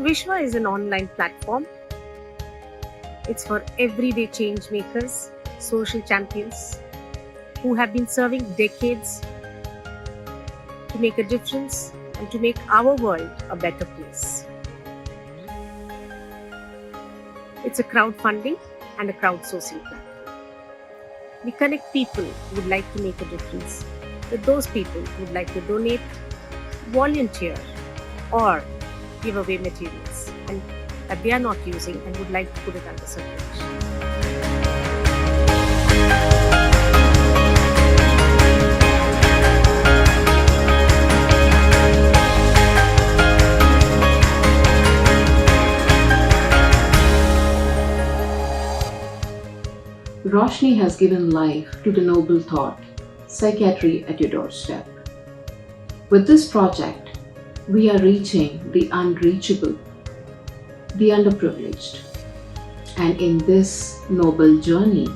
Vishwa is an online platform. It's for everyday change makers, social champions who have been serving decades to make a difference and to make our world a better place. It's a crowdfunding and a crowdsourcing platform. We connect people who would like to make a difference with those people who would like to donate, volunteer, or give away materials and that they are not using and would like to put it under circulation. Roshni has given life to the noble thought, psychiatry at your doorstep. With this project, we are reaching the unreachable, the underprivileged. And in this noble journey,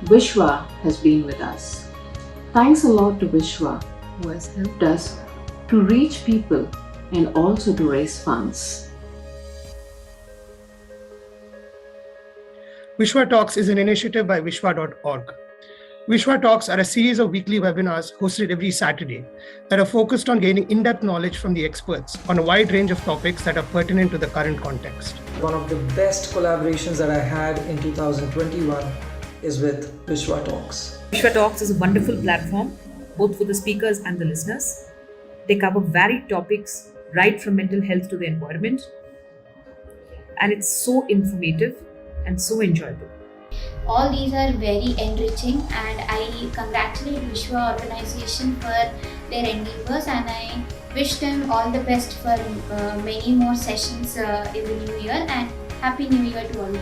Vishwa has been with us. Thanks a lot to Vishwa, who has helped us to reach people and also to raise funds. Vishwa Talks is an initiative by Vishwa.org. Vishwa Talks are a series of weekly webinars hosted every Saturday that are focused on gaining in-depth knowledge from the experts on a wide range of topics that are pertinent to the current context. One of the best collaborations that I had in 2021 is with Vishwa Talks. Vishwa Talks is a wonderful platform, both for the speakers and the listeners. They cover varied topics, right from mental health to the environment. And it's so informative and so enjoyable. All these are very enriching, and I congratulate Vishwa organization for their endeavors, and I wish them all the best for many more sessions in the new year, and Happy New Year to all of you.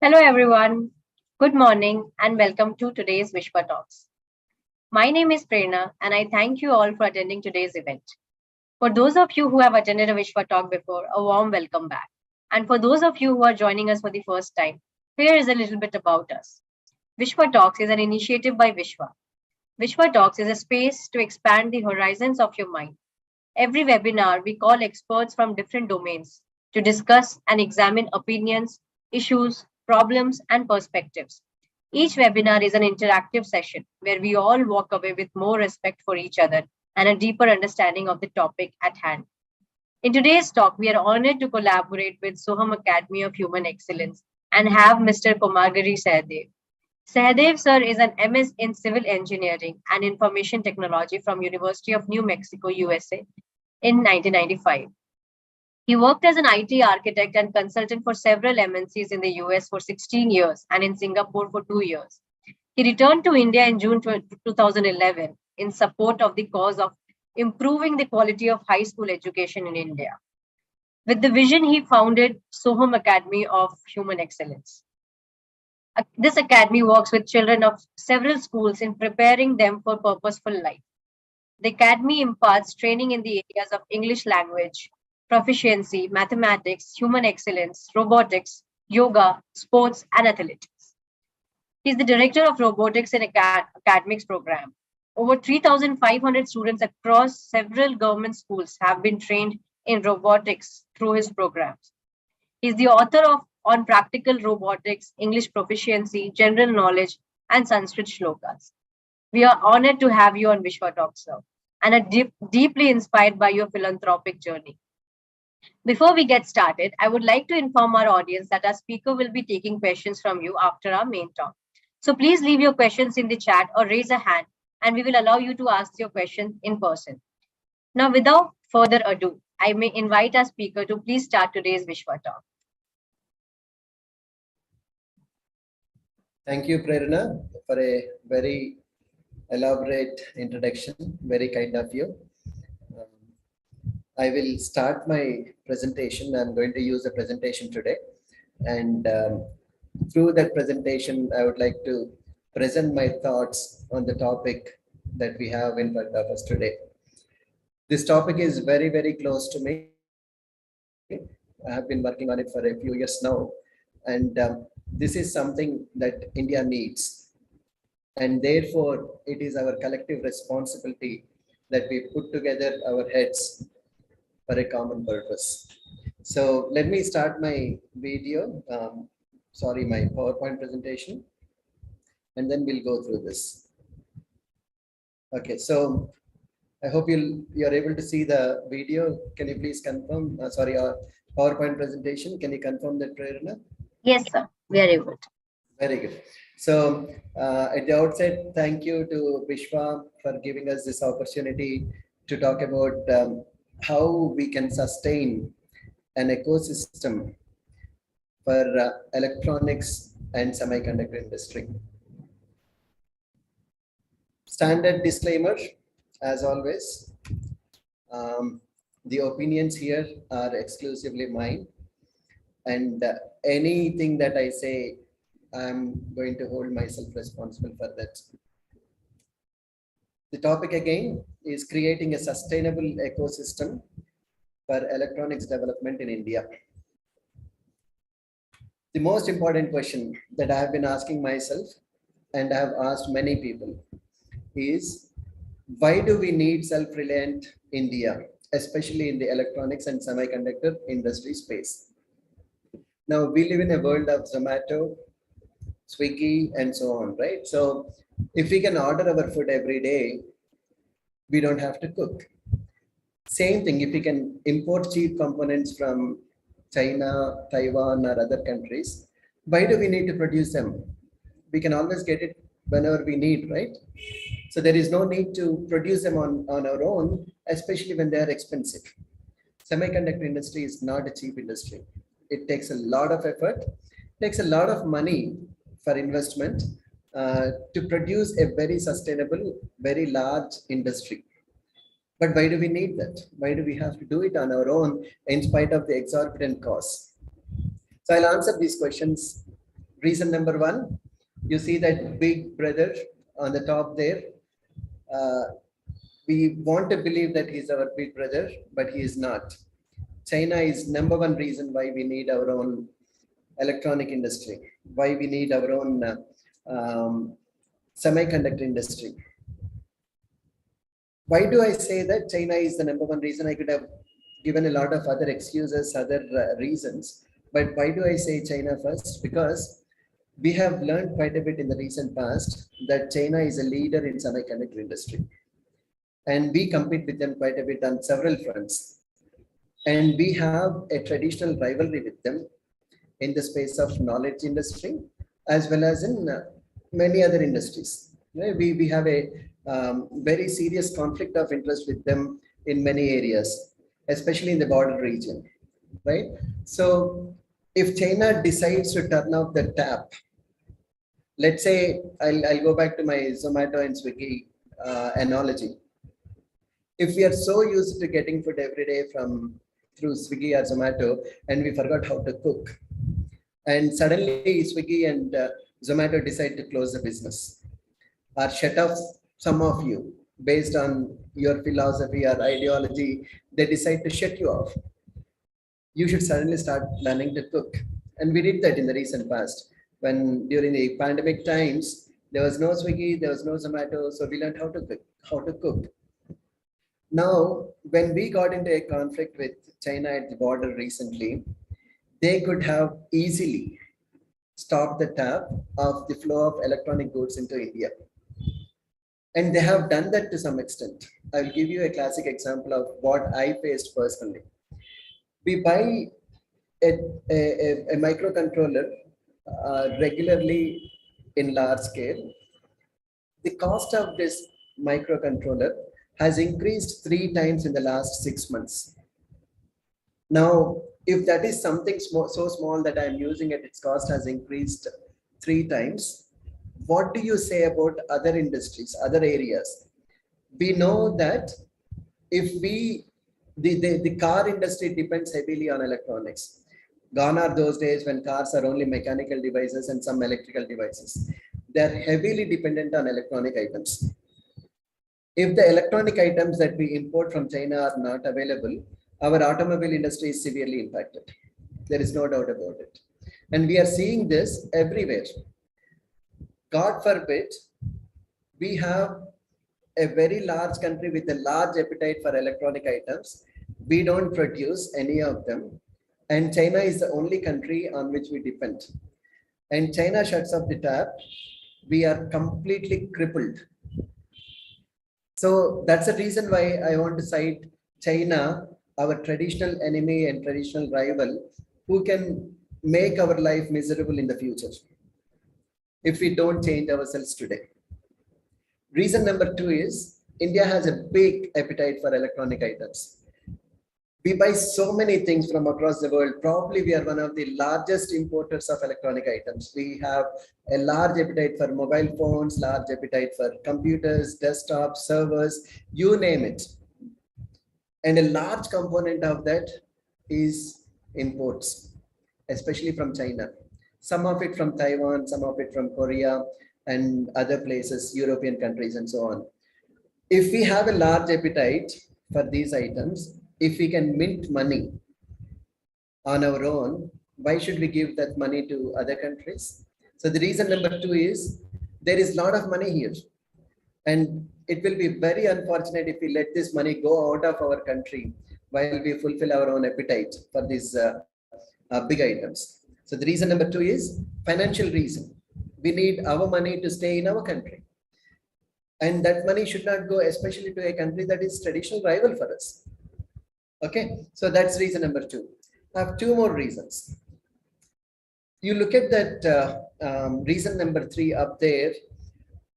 Hello everyone, good morning and welcome to today's Vishwa Talks. My name is Prerna and I thank you all for attending today's event. For those of you who have attended a Vishwa Talk before, a warm welcome back. And for those of you who are joining us for the first time, here is a little bit about us. Vishwa Talks is an initiative by Vishwa. Vishwa Talks is a space to expand the horizons of your mind. Every webinar, we call experts from different domains to discuss and examine opinions, issues, problems, and perspectives. Each webinar is an interactive session where we all walk away with more respect for each other and a deeper understanding of the topic at hand. In today's talk, we are honored to collaborate with Soham Academy of Human Excellence and have Mr. Pomagari Sahadev. Sahadev sir is an MS in Civil Engineering and Information Technology from University of New Mexico, USA in 1995. He worked as an IT architect and consultant for several MNCs in the US for 16 years and in Singapore for 2 years. He returned to India in June 2011 in support of the cause of improving the quality of high school education in India. With the vision, he founded Soham Academy of Human Excellence. This academy works with children of several schools in preparing them for purposeful life. The academy imparts training in the areas of English language, proficiency, mathematics, human excellence, robotics, yoga, sports, and athletics. He is the director of robotics and academics program. Over 3,500 students across several government schools have been trained in robotics through his programs. He is the author of On Practical Robotics, English Proficiency, General Knowledge, and Sanskrit Shlokas. We are honored to have you on Vishwa Talks, sir, and are deeply inspired by your philanthropic journey. Before we get started, I would like to inform our audience that our speaker will be taking questions from you after our main talk. So please leave your questions in the chat or raise a hand, and we will allow you to ask your question in person. Now, without further ado, I may invite our speaker to please start today's Vishwa Talk. Thank you, Prerna, for a very elaborate introduction. Very kind of you. I will start my presentation. I'm going to use a presentation today. And through that presentation, I would like to present my thoughts on the topic that we have in front of us today. This topic is very, very close to me. I have been working on it for a few years now. And this is something that India needs. And therefore, it is our collective responsibility that we put together our heads for a common purpose. So let me start my video, my PowerPoint presentation, and then we'll go through this. Okay, so I hope you're able to see the video. Can you please confirm, our PowerPoint presentation? Can you confirm that, Prerna? Yes, sir, we are able to. Very good. So at the outset, thank you to Vishwa for giving us this opportunity to talk about how we can sustain an ecosystem for electronics and semiconductor industry. Standard disclaimer, as always, the opinions here are exclusively mine, and anything that I say, I'm going to hold myself responsible for that. The topic again is creating a sustainable ecosystem for electronics development in India. The most important question that I have been asking myself, and I have asked many people, is why do we need self-reliant India, especially in the electronics and semiconductor industry space? Now, we live in a world of Zomato, Swiggy, and so on, right? So if we can order our food every day, we don't have to cook. Same thing, if we can import cheap components from China, Taiwan, or other countries, why do we need to produce them? We can always get it whenever we need, right? So there is no need to produce them on our own, especially when they are expensive. Semiconductor industry is not a cheap industry. It takes a lot of effort, takes a lot of money for investment to produce a very sustainable, very large industry. But why do we need that? Why do we have to do it on our own in spite of the exorbitant costs? So I'll answer these questions. Reason number one, you see that big brother on the top there. We want to believe that he's our big brother, but he is not. China is number one reason why we need our own electronic industry, why we need our own semiconductor industry. Why do I say that China is the number one reason? I could have given a lot of other excuses, other reasons, but why do I say China first? Because we have learned quite a bit in the recent past that China is a leader in semiconductor industry, and we compete with them quite a bit on several fronts. And we have a traditional rivalry with them in the space of knowledge industry, as well as in many other industries. We have a very serious conflict of interest with them in many areas, especially in the border region, right? So if China decides to turn off the tap Let's say I'll go back to my Zomato and Swiggy analogy. If we are so used to getting food every day from through Swiggy or Zomato, and we forgot how to cook, and suddenly Swiggy and Zomato decide to close the business or shut off some of you based on your philosophy or ideology, they decide to shut you off. You should suddenly start learning to cook. And we did that in the recent past. When during the pandemic times, there was no Swiggy, there was no Zomato, so we learned how to cook. Now, when we got into a conflict with China at the border recently, they could have easily stopped the tap of the flow of electronic goods into India. And they have done that to some extent. I'll give you a classic example of what I faced personally. We buy a microcontroller regularly in large scale. The cost of this microcontroller has increased 3 times in the last 6 months. Now, if that is something so small that I'm using it, its cost has increased 3 times. What do you say about other industries, other areas? We know that if the car industry depends heavily on electronics. Gone are those days when cars are only mechanical devices and some electrical devices. They're heavily dependent on electronic items. If the electronic items that we import from China are not available, our automobile industry is severely impacted. There is no doubt about it. And we are seeing this everywhere. God forbid, we have a very large country with a large appetite for electronic items. We don't produce any of them. And China is the only country on which we depend. And China shuts off the tap, we are completely crippled. So that's the reason why I want to cite China, our traditional enemy and traditional rival, who can make our life miserable in the future if we don't change ourselves today. Reason number 2 is India has a big appetite for electronic items. We buy so many things from across the world. Probably we are one of the largest importers of electronic items. We have a large appetite for mobile phones, large appetite for computers, desktops, servers, you name it. And a large component of that is imports, especially from China. Some of it from Taiwan, some of it from Korea and other places, European countries and so on. If we have a large appetite for these items, if we can mint money on our own, why should we give that money to other countries? So the reason number 2 is there is a lot of money here. And it will be very unfortunate if we let this money go out of our country while we fulfill our own appetite for these big items. So the reason number 2 is financial reason. We need our money to stay in our country. And that money should not go especially to a country that is traditional rival for us. Okay, so that's reason number 2. I have 2 more reasons. You look at that reason number 3 up there.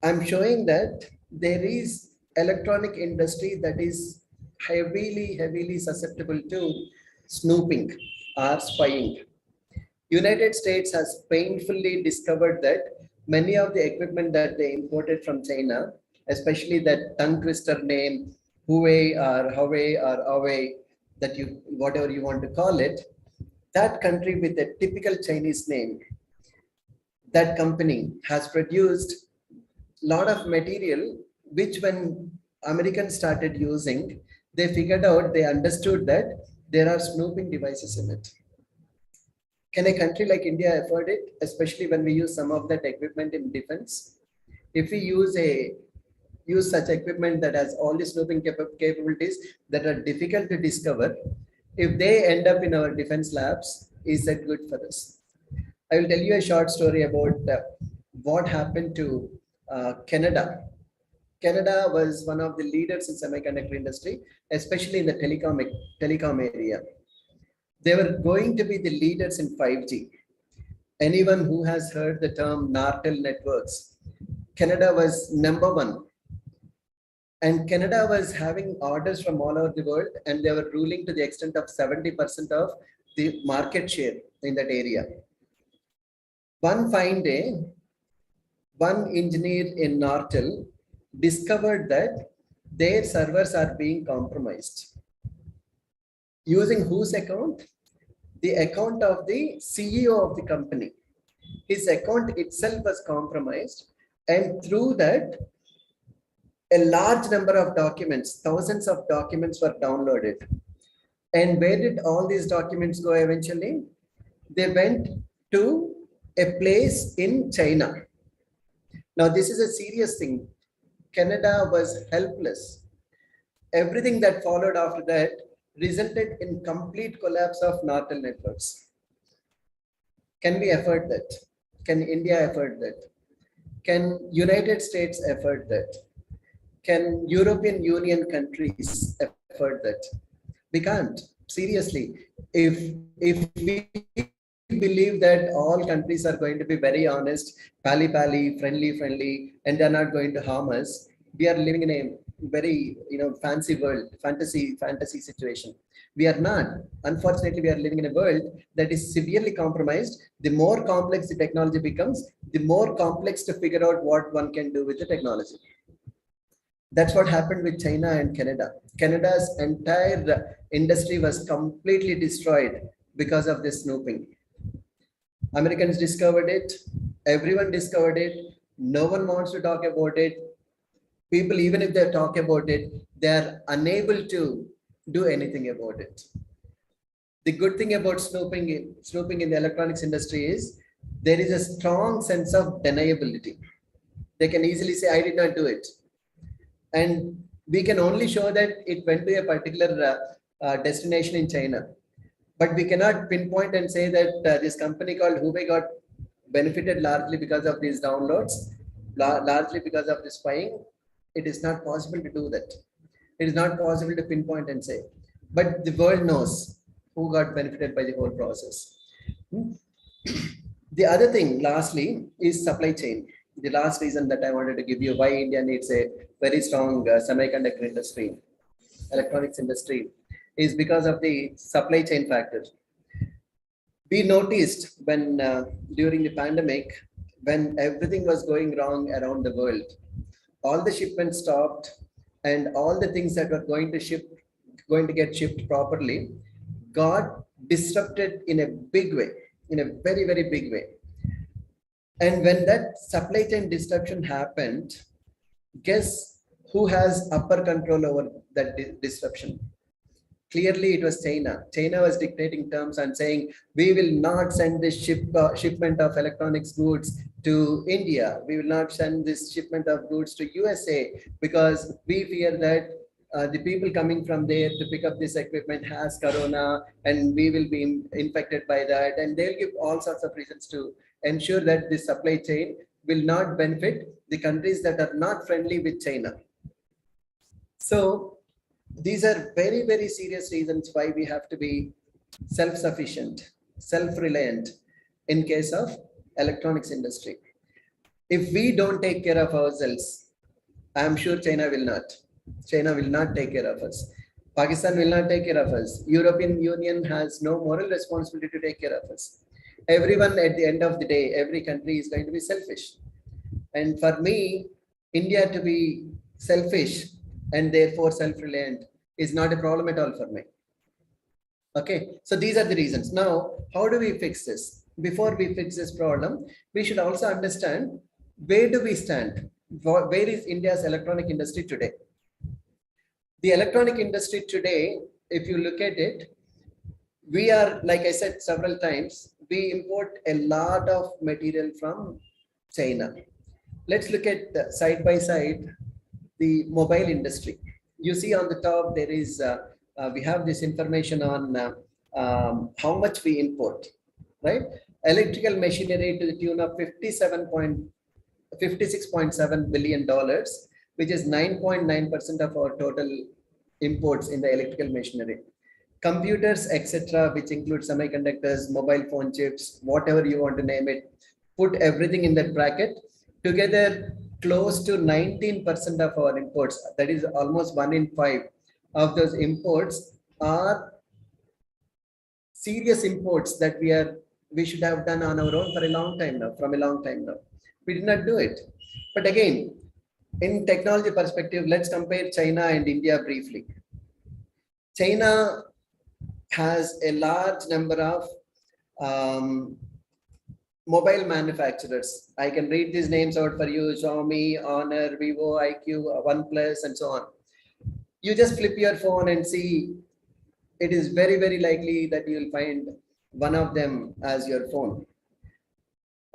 I'm showing that there is electronic industry that is heavily susceptible to snooping or spying. United States has painfully discovered that many of the equipment that they imported from China, especially that tongue twister name, Huawei or Huawei, that you, whatever you want to call it, that country with a typical Chinese name, that company has produced a lot of material, which when Americans started using, they figured out, they understood that there are snooping devices in it. Can a country like India afford it, especially when we use some of that equipment in defense? If we use such equipment that has all the snooping capabilities that are difficult to discover, if they end up in our defense labs, is that good for us? I will tell you a short story about what happened to Canada. Canada was one of the leaders in semiconductor industry, especially in the telecom area. They were going to be the leaders in 5G. Anyone who has heard the term Nortel networks, Canada was number 1. And Canada was having orders from all over the world, and they were ruling to the extent of 70% of the market share in that area. One fine day, one engineer in Nortel discovered that their servers are being compromised. Using whose account? The account of the CEO of the company. His account itself was compromised, and through that, a large number of documents, thousands of documents were downloaded. And where did all these documents go eventually? They went to a place in China. Now, this is a serious thing. Canada was helpless. Everything that followed after that resulted in complete collapse of Nortel networks. Can we afford that? Can India afford that? Can United States afford that? Can European Union countries afford that? We can't. Seriously, if we believe that all countries are going to be very honest, pally, friendly, and they're not going to harm us, we are living in a very fancy world, fantasy situation. We are not. Unfortunately, we are living in a world that is severely compromised. The more complex the technology becomes, the more complex to figure out what one can do with the technology. That's what happened with China and Canada. Canada's entire industry was completely destroyed because of this snooping. Americans discovered it. Everyone discovered it. No one wants to talk about it. People, even if they talk about it, they are unable to do anything about it. The good thing about snooping in the electronics industry is there is a strong sense of deniability. They can easily say, I did not do it. And we can only show that it went to a particular destination in China. But we cannot pinpoint and say that this company called Huawei got benefited largely because of these downloads, largely because of the spying. It is not possible to do that. It is not possible to pinpoint and say. But the world knows who got benefited by the whole process. The other thing, lastly, is supply chain. The last reason that I wanted to give you why India needs a very strong semiconductor industry, electronics industry, is because of the supply chain factor. We noticed when during the pandemic, when everything was going wrong around the world, all the shipments stopped, and all the things that were going to get shipped properly got disrupted in a big way, in a very, very big way. And when that supply chain disruption happened, guess who has upper control over that disruption? Clearly, it was China. China was dictating terms and saying, we will not send this shipment of electronics goods to India. We will not send this shipment of goods to USA because we fear that the people coming from there to pick up this equipment has corona and we will be infected by that. And they'll give all sorts of reasons to ensure that this supply chain will not benefit the countries that are not friendly with China. So these are very, very serious reasons why we have to be self-sufficient, self-reliant in case of electronics industry. If we don't take care of ourselves, I'm sure China will not. China will not take care of us. Pakistan will not take care of us. European Union has no moral responsibility to take care of us. Everyone at the end of the day, every country is going to be selfish. And for me, India to be selfish and therefore self-reliant is not a problem at all for me. Okay, so these are the reasons. Now, how do we fix this? Before we fix this problem, we should also understand where do we stand? Where is India's electronic industry today? The electronic industry today, if you look at it, we are, like I said several times, we import a lot of material from China. Let's look at side by side the mobile industry. You see on the top, there is, we have this information on how much we import, right? Electrical machinery to the tune of $56.7 billion, which is 9.9% of our total imports in the electrical machinery. Computers, etc., which include semiconductors, mobile phone chips, whatever you want to name it, put everything in that bracket. Together, close to 19% of our imports, that is almost 1 in 5 of those imports, are serious imports that we are we should have done on our own for a long time now, from a long time now. We did not do it. But again, in technology perspective, let's compare China and India briefly. China has a large number of mobile manufacturers. I can read these names out for you: Xiaomi, Honor, Vivo, IQ, OnePlus, and so on. You just flip your phone and see, it is very, very likely that you will find one of them as your phone.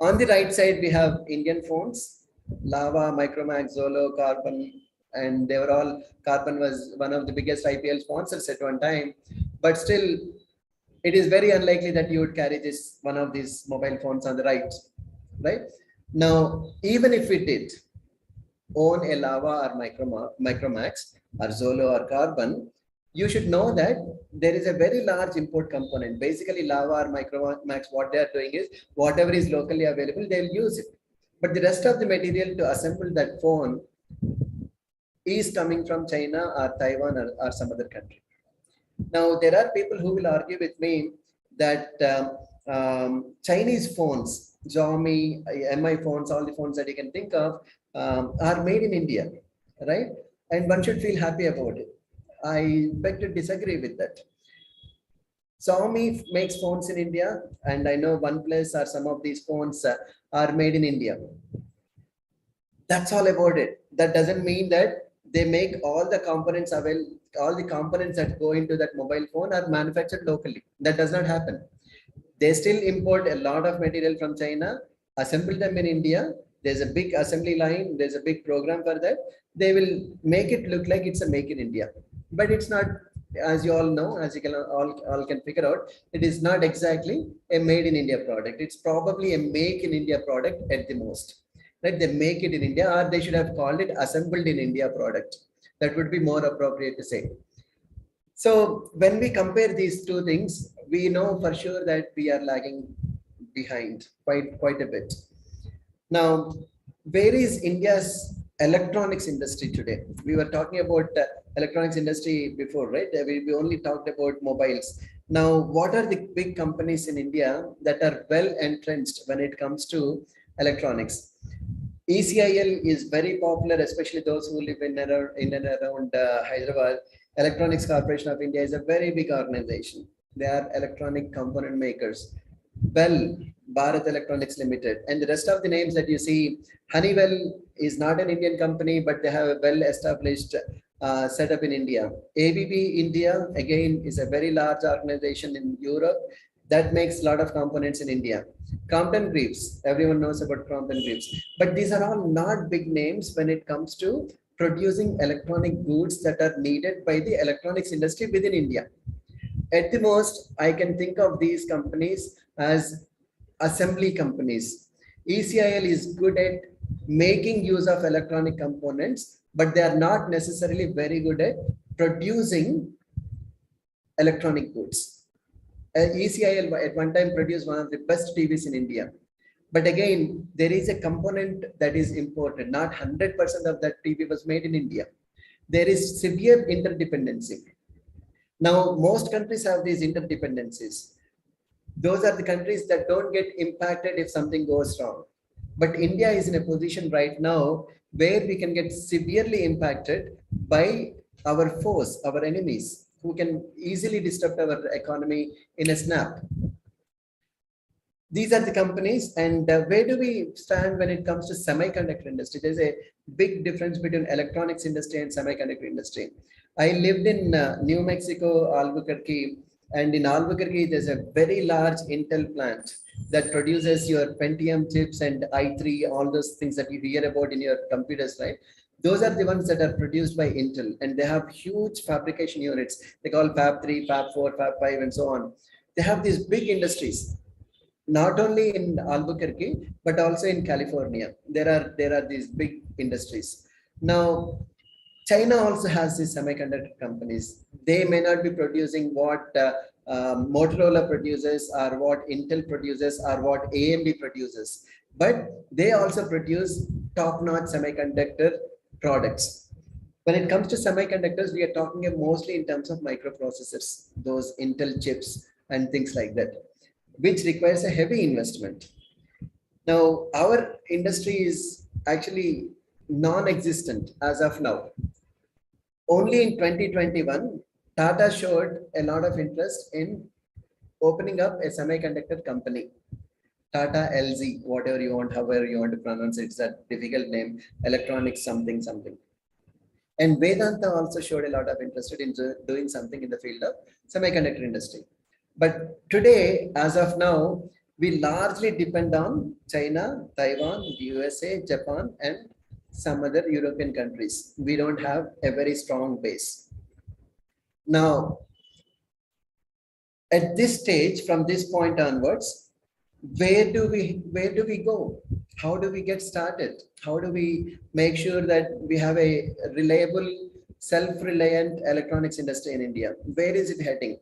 On the right side, we have Indian phones: Lava, Micromax, Zolo, Carbon, and they were all, Carbon was one of the biggest IPL sponsors at one time, but still it is very unlikely that you would carry this one of these mobile phones on the right? Now, even if we did own a Lava or Micromax or Zolo or Carbon, you should know that there is a very large import component. Basically, Lava or Micromax, what they are doing is whatever is locally available, they'll use it. But the rest of the material to assemble that phone is coming from China or Taiwan or some other country. Now, there are people who will argue with me that Chinese phones, Xiaomi, MI phones, all the phones that you can think of, are made in India, right? And one should feel happy about it. I beg to disagree with that. Xiaomi makes phones in India, and I know OnePlus or some of these phones are made in India. That's all about it. That doesn't mean that they make all the components available, all the components that go into that mobile phone are manufactured locally. That does not happen. They still import a lot of material from China, assemble them in India. There's a big assembly line. There's a big program for that. They will make it look like it's a make in India, but it's not. As you all know, as you can all can figure out, it is not exactly a made in India product. It's probably a make in India product at the most. Right? They make it in India, or they should have called it assembled in India product. That would be more appropriate to say. So when we compare these two things, we know for sure that we are lagging behind quite a bit. Now, where is India's electronics industry today? We were talking about electronics industry before, right? We only talked about mobiles. Now, what are the big companies in India that are well entrenched when it comes to electronics? ECIL is very popular, especially those who live in and around Hyderabad. Electronics Corporation of India is a very big organization. They are electronic component makers. Bell, Bharat Electronics Limited, and the rest of the names that you see. Honeywell is not an Indian company, but they have a well-established setup in India. ABB India, again, is a very large organization in Europe that makes a lot of components in India. Crompton Greaves, everyone knows about Crompton Greaves, but these are all not big names when it comes to producing electronic goods that are needed by the electronics industry within India. At the most, I can think of these companies as assembly companies. ECIL is good at making use of electronic components, but they are not necessarily very good at producing electronic goods. ECIL at one time produced one of the best TVs in India. But again, there is a component that is imported. Not 100% of that TV was made in India. There is severe interdependency. Now, most countries have these interdependencies. Those are the countries that don't get impacted if something goes wrong. But India is in a position right now where we can get severely impacted by our foes, our enemies, who can easily disrupt our economy in a snap. These are the companies, and where do we stand when it comes to semiconductor industry? There's a big difference between electronics industry and semiconductor industry. I lived in New Mexico, Albuquerque, and in Albuquerque, there's a very large Intel plant that produces your Pentium chips and i3, all those things that you hear about in your computers, right? Those are the ones that are produced by Intel, and they have huge fabrication units. They call Fab 3, Fab 4, Fab 5, and so on. They have these big industries, not only in Albuquerque, but also in California. There are these big industries. Now, China also has these semiconductor companies. They may not be producing what Motorola produces or what Intel produces or what AMD produces, but they also produce top-notch semiconductor products. When it comes to semiconductors, we are talking mostly in terms of microprocessors, those Intel chips and things like that. which requires a heavy investment. Now, our industry is actually non-existent as of now. Only in 2021, Tata showed a lot of interest in opening up a semiconductor company. Tata LZ, whatever you want, however you want to pronounce it, it's a difficult name, electronics something something. And Vedanta also showed a lot of interest in doing something in the field of semiconductor industry. But today, as of now, we largely depend on China, Taiwan, USA, Japan, and some other European countries. We don't have a very strong base. Now, at this stage, from this point onwards, where do we go? How do we get started? How do we make sure that we have a reliable, self-reliant electronics industry in India? Where is it heading?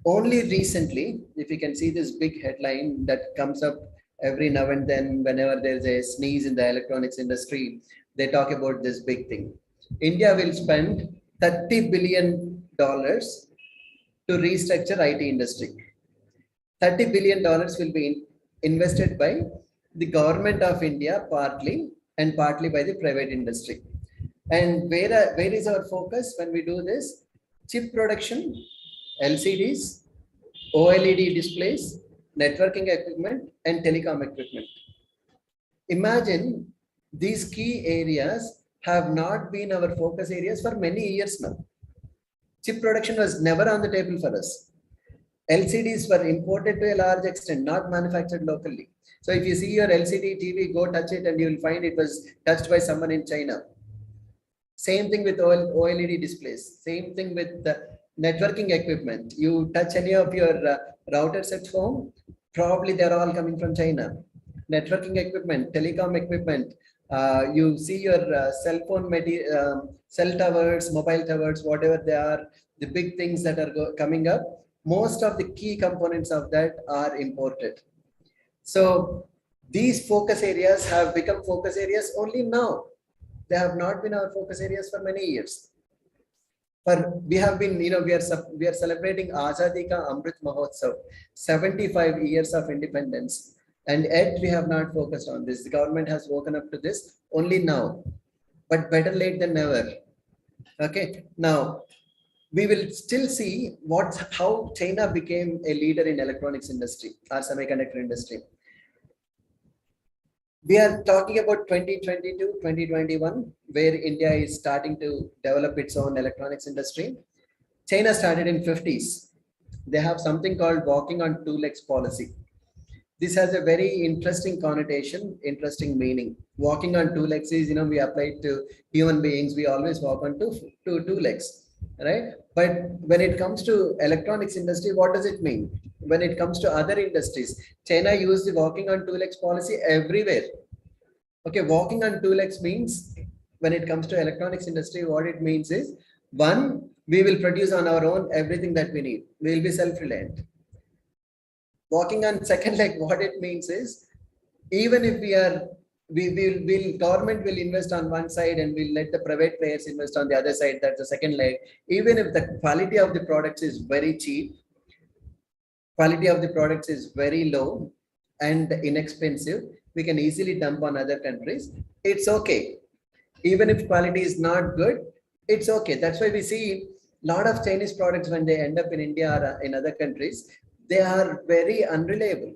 Only recently, if you can see this big headline that comes up every now and then, whenever there's a sneeze in the electronics industry, they talk about this big thing. India will spend $30 billion to restructure IT industry. $30 billion will be invested by the government of India partly and partly by the private industry. And where is our focus when we do this? Chip production, LCDs, OLED displays, networking equipment, and telecom equipment. Imagine these key areas have not been our focus areas for many years now. Chip production was never on the table for us. LCDs were imported to a large extent, not manufactured locally. So if you see your LCD TV, go touch it and you will find it was touched by someone in China. Same thing with OLED displays. Same thing with the networking equipment. You touch any of your routers at home, probably they're all coming from China. Networking equipment, telecom equipment, you see your cell phone cell towers, mobile towers, whatever they are, the big things that are coming up, most of the key components of that are imported. So these focus areas have become focus areas only now. They have not been our focus areas for many years. But we have been, we are celebrating Azadi Ka Amrit Mahotsav, 75 years of independence. And yet we have not focused on this. The government has woken up to this only now, but better late than never. Okay, now we will still see how China became a leader in electronics industry, our semiconductor industry. We are talking about 2022, 2021, where India is starting to develop its own electronics industry. China started in 50s. They have something called walking on two legs policy. This has a very interesting connotation, interesting meaning. Walking on two legs is, we apply it to human beings. We always walk on two legs, right? But when it comes to electronics industry, what does it mean? When it comes to other industries, China used the walking on two legs policy everywhere. Okay, walking on two legs means when it comes to electronics industry, what it means is, one, we will produce on our own everything that we need. We will be self-reliant. Walking on second leg, what it means is, even if government will invest on one side and we'll let the private players invest on the other side, that's the second leg. Even if the quality of the products is very cheap, quality of the products is very low and inexpensive, we can easily dump on other countries. It's okay. Even if quality is not good, it's okay. That's why we see a lot of Chinese products when they end up in India or in other countries, they are very unreliable.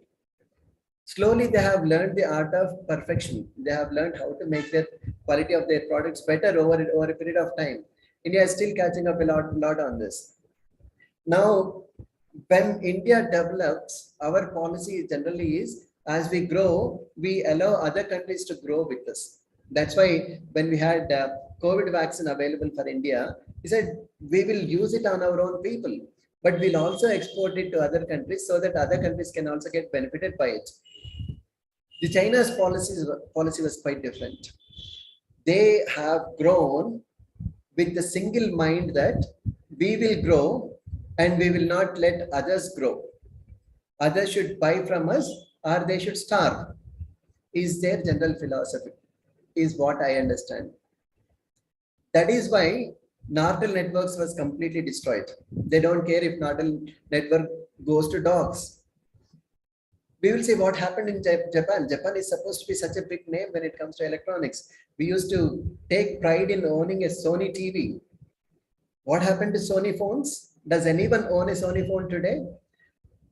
Slowly, they have learned the art of perfection. They have learned how to make the quality of their products better over a period of time. India is still catching up a lot on this. Now, when India develops, our policy generally is, as we grow, we allow other countries to grow with us. That's why when we had COVID vaccine available for India, we said we will use it on our own people, but we'll also export it to other countries so that other countries can also get benefited by it. The China's policy was quite different. They have grown with the single mind that we will grow and we will not let others grow. Others should buy from us or they should starve, is their general philosophy, is what I understand. That is why Nortel Networks was completely destroyed. They don't care if Nortel Network goes to dogs. We will say what happened in Japan. Japan is supposed to be such a big name when it comes to electronics. We used to take pride in owning a Sony TV. What happened to Sony phones? Does anyone own a Sony phone today?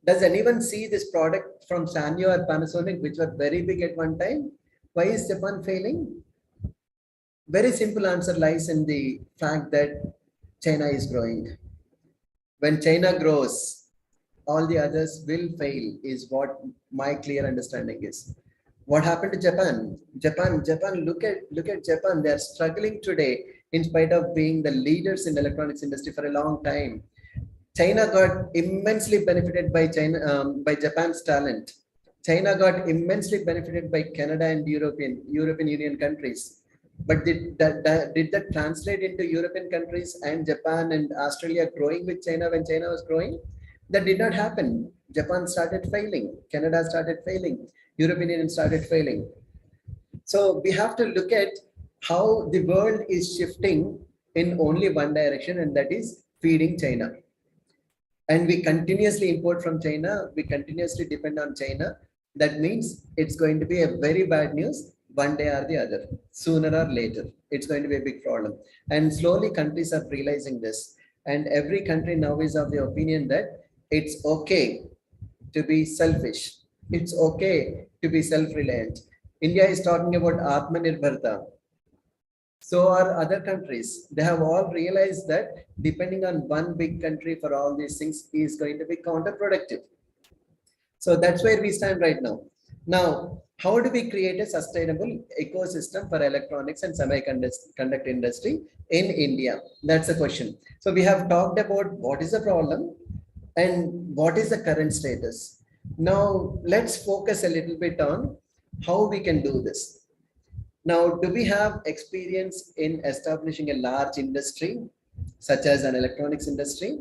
Does anyone see this product from Sanyo or Panasonic, which were very big at one time? Why is Japan failing? Very simple answer lies in the fact that China is growing. When China grows, all the others will fail, is what my clear understanding is. What happened to Japan? Japan, look at Japan. They are struggling today in spite of being the leaders in the electronics industry for a long time. China got immensely benefited by by Japan's talent. China got immensely benefited by Canada and European Union countries. But did that translate into European countries and Japan and Australia growing with China when China was growing? That did not happen. Japan started failing. Canada started failing. European Union started failing. So we have to look at how the world is shifting in only one direction, and that is feeding China. And we continuously import from China. We continuously depend on China. That means it's going to be a very bad news one day or the other, sooner or later. It's going to be a big problem. And slowly countries are realizing this. And every country now is of the opinion that it's okay to be selfish. It's okay to be self-reliant. India is talking about Atmanirbharta. So are other countries. They have all realized that depending on one big country for all these things is going to be counterproductive. So that's where we stand right now. Now, how do we create a sustainable ecosystem for electronics and semiconductor industry in India? That's the question. So we have talked about what is the problem and what is the current status. Now, let's focus a little bit on how we can do this. Now, do we have experience in establishing a large industry, such as an electronics industry?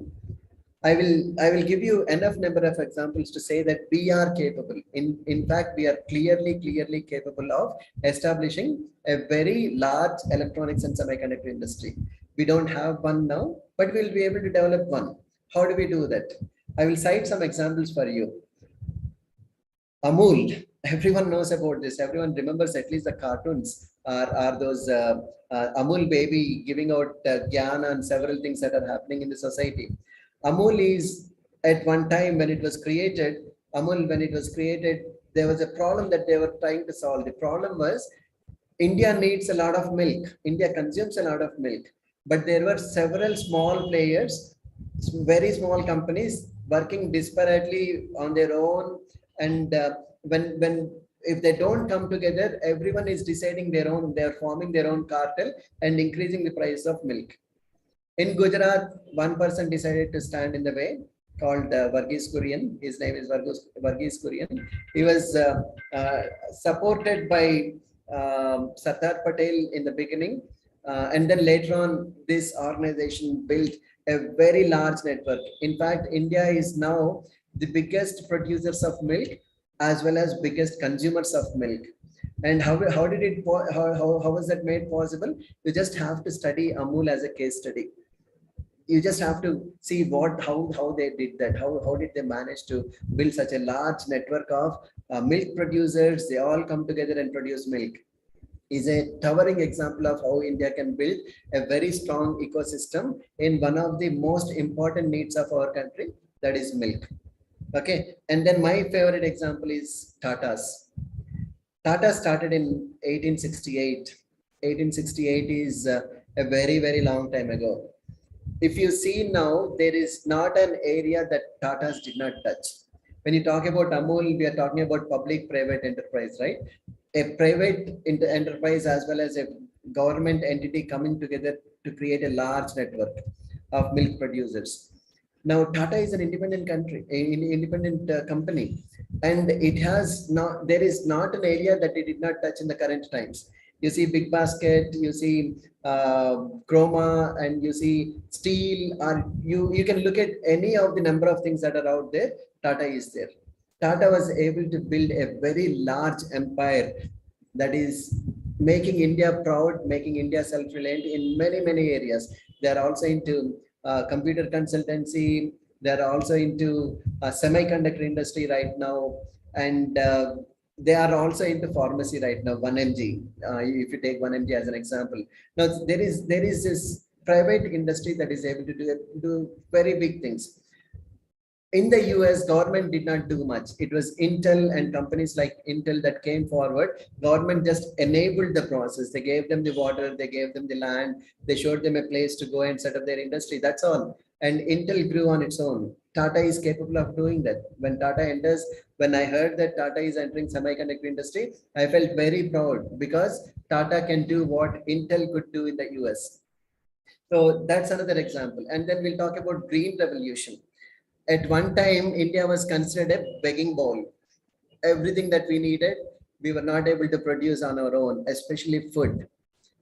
I will give you enough number of examples to say that we are capable. In fact, we are clearly capable of establishing a very large electronics and semiconductor industry. We don't have one now, but we'll be able to develop one. How do we do that? I will cite some examples for you. Amul, everyone knows about this. Everyone remembers at least the cartoons are those Amul baby giving out Gyana and several things that are happening in the society. Amul is at one time when it was created, there was a problem that they were trying to solve. The problem was India needs a lot of milk. India consumes a lot of milk, but there were several small players, very small companies working disparately on their own. And if they don't come together, everyone is deciding their own, they're forming their own cartel and increasing the price of milk. In Gujarat, one person decided to stand in the way, called Varghese Kurian. His name is Varghese Kurian. He was supported by Sardar Patel in the beginning. And then later on, this organization built a very large network. In fact, India is now the biggest producers of milk as well as biggest consumers of milk. And how was that made possible? You just have to study Amul as a case study. You just have to see how they did that. How did they manage to build such a large network of milk producers? They all come together and produce milk. Is a towering example of how India can build a very strong ecosystem in one of the most important needs of our country, that is milk. Okay, and then my favorite example is Tata's. Tata started in 1868. 1868 is a very long time ago. If you see now, there is not an area that Tata's did not touch. When you talk about Amul, we are talking about public-private enterprise, right? A private enterprise as well as a government entity coming together to create a large network of milk producers. Now, Tata is an independent company, and it has not. There is not an area that it did not touch in the current times. You see Big Basket, you see Chroma, and you see steel. Or you can look at any of the number of things that are out there. Tata is there. Tata was able to build a very large empire that is making India proud, making India self-reliant in many areas. They are also into computer consultancy. They are also into semiconductor industry right now. and they are also into pharmacy right now. 1mg, if you take 1mg as an example. Now there is this private industry that is able to do very big things. In the US, government did not do much. It was Intel and companies like Intel that came forward. Government just enabled the process. They gave them the water, they gave them the land, they showed them a place to go and set up their industry. That's all. And Intel grew on its own. Tata is capable of doing that. When Tata enters, when I heard that Tata is entering semiconductor industry, I felt very proud because Tata can do what Intel could do in the US. So that's another example. And then we'll talk about green revolution. At one time, India was considered a begging bowl. Everything that we needed, we were not able to produce on our own, especially food.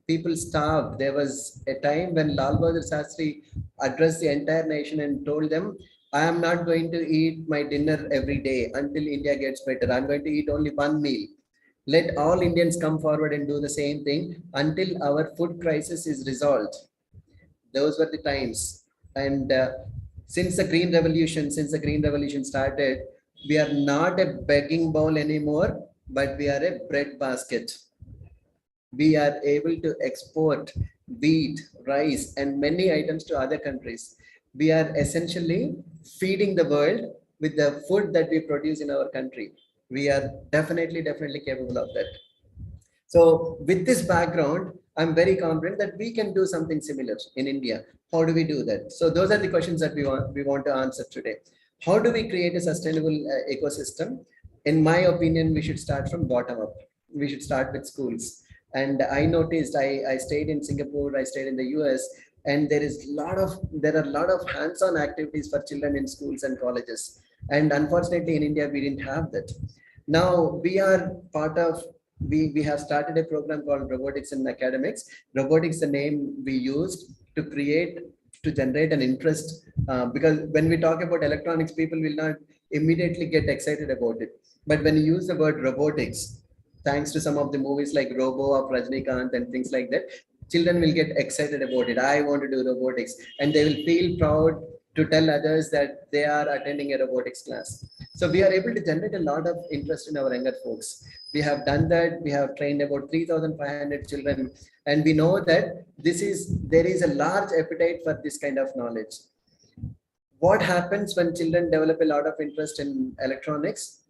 People starved. There was a time when Lal Bahadur Shastri addressed the entire nation and told them, I am not going to eat my dinner every day until India gets better. I'm going to eat only one meal. Let all Indians come forward and do the same thing until our food crisis is resolved. Those were the times. And since the Green Revolution started, we are not a begging bowl anymore, but we are a bread basket. We are able to export wheat, rice, and many items to other countries. We are essentially feeding the world with the food that we produce in our country. We are definitely capable of that. So with this background, I'm very confident that we can do something similar in India. How do we do that? So those are the questions that we want to answer today. How do we create a sustainable ecosystem? In my opinion, we should start from bottom up. We should start with schools. And I noticed, I stayed in Singapore, I stayed in the US, and there are a lot of hands-on activities for children in schools and colleges. And unfortunately, in India, we didn't have that. Now we are part of. We have started a program called Robotics in Academics. Robotics, the name we used to generate an interest, because when we talk about electronics, people will not immediately get excited about it. But when you use the word robotics, thanks to some of the movies like Robo of Rajnikant and things like that, children will get excited about it. I want to do robotics, and they will feel proud to tell others that they are attending a robotics class. So we are able to generate a lot of interest in our younger folks. We have done that. We have trained about 3,500 children, and we know that there is a large appetite for this kind of knowledge. What happens when children develop a lot of interest in electronics?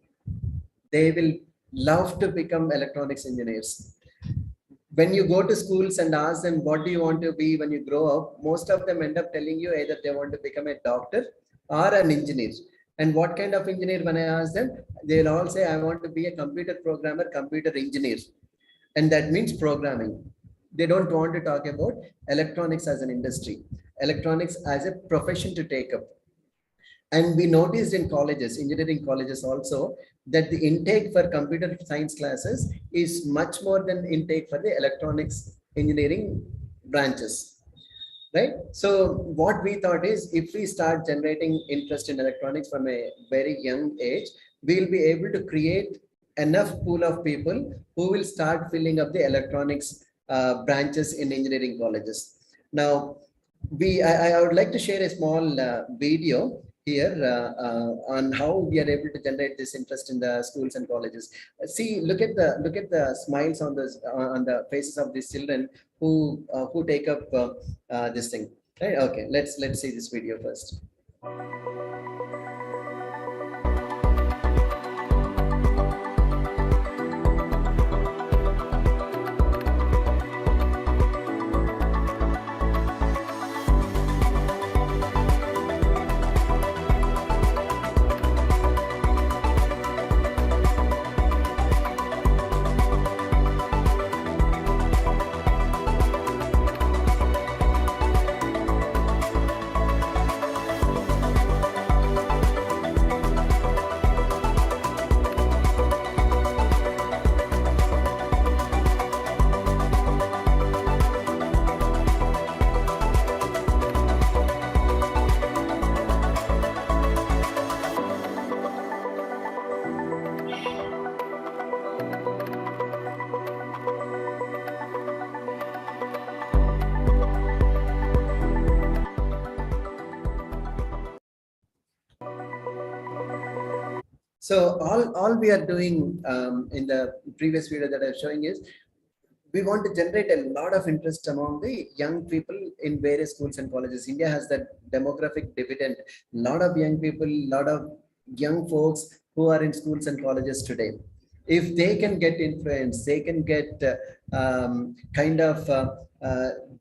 They will love to become electronics engineers. When you go to schools and ask them, what do you want to be when you grow up? Most of them end up telling you either they want to become a doctor or an engineer. And what kind of engineer, when I ask them, they'll all say, I want to be a computer programmer, computer engineer. And that means programming. They don't want to talk about electronics as an industry, electronics as a profession to take up. And we noticed in colleges, engineering colleges also, that the intake for computer science classes is much more than intake for the electronics engineering branches. Right? So what we thought is, if we start generating interest in electronics from a very young age, we'll be able to create enough pool of people who will start filling up the electronics branches in engineering colleges. Now, I would like to share a small video here on how we are able to generate this interest in the schools and colleges. See, look at the smiles on the faces of these children who take up this thing. Right? Okay, let's see this video first. So all we are doing in the previous video that I'm showing is we want to generate a lot of interest among the young people in various schools and colleges. India has that demographic dividend. A lot of young people, a lot of young folks who are in schools and colleges today. If they can get influenced, they can get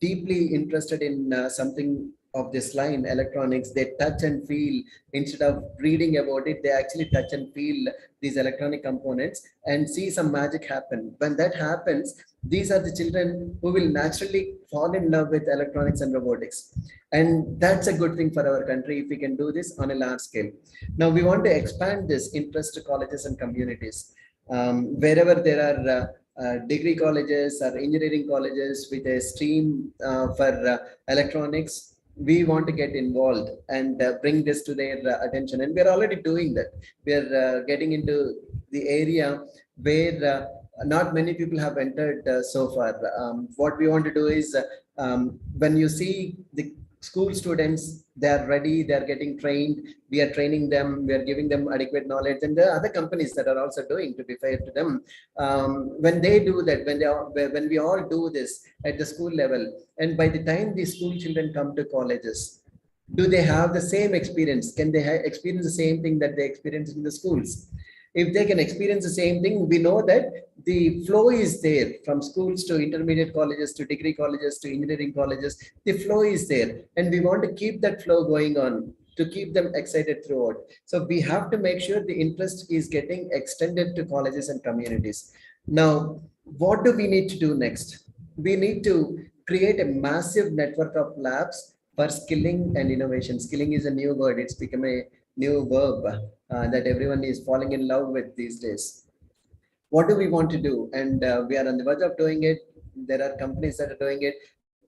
deeply interested in something of this line, electronics. They touch and feel, instead of reading about it, they actually touch and feel these electronic components and see some magic happen. When that happens, these are the children who will naturally fall in love with electronics and robotics. And that's a good thing for our country if we can do this on a large scale. Now we want to expand this interest to colleges and communities. Wherever there are degree colleges or engineering colleges with a stream for electronics, we want to get involved and bring this to their attention. And we're already doing that. We're getting into the area where not many people have entered so far. What we want to do is when you see the school students, they are ready, they are getting trained, we are training them, we are giving them adequate knowledge, and there are other companies that are also doing, to be fair to them. When they do that, when we all do this at the school level, and by the time these school children come to colleges, do they have the same experience? Can they experience the same thing that they experience in the schools? If they can experience the same thing, we know that the flow is there from schools to intermediate colleges to degree colleges to engineering colleges. The flow is there, and we want to keep that flow going on to keep them excited throughout. So we have to make sure the interest is getting extended to colleges and communities. Now, what do we need to do next? We need to create a massive network of labs for skilling and innovation. Skilling is a new word. It's become a new verb that everyone is falling in love with these days. What do we want to do? And we are on the verge of doing it. There are companies that are doing it.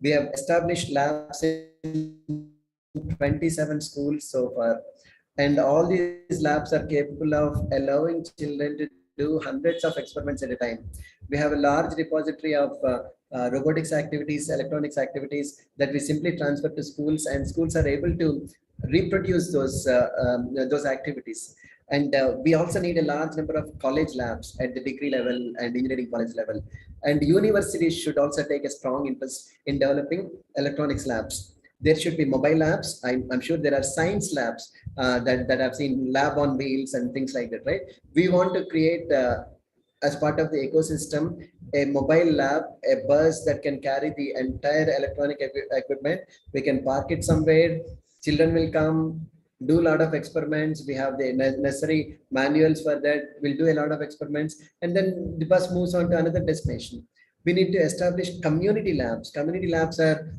We have established labs in 27 schools so far. And all these labs are capable of allowing children to do hundreds of experiments at a time. We have a large repository of robotics activities, electronics activities that we simply transfer to schools, and schools are able to reproduce those activities. And we also need a large number of college labs at the degree level and engineering college level. And universities should also take a strong interest in developing electronics labs. There should be mobile labs. I'm sure there are science labs that I've seen, lab on wheels and things like that, right? We want to create, as part of the ecosystem, a mobile lab, a bus that can carry the entire electronic equipment. We can park it somewhere. Children will come, do a lot of experiments. We have the necessary manuals for that. We'll do a lot of experiments, and then the bus moves on to another destination. We need to establish community labs. Community labs are,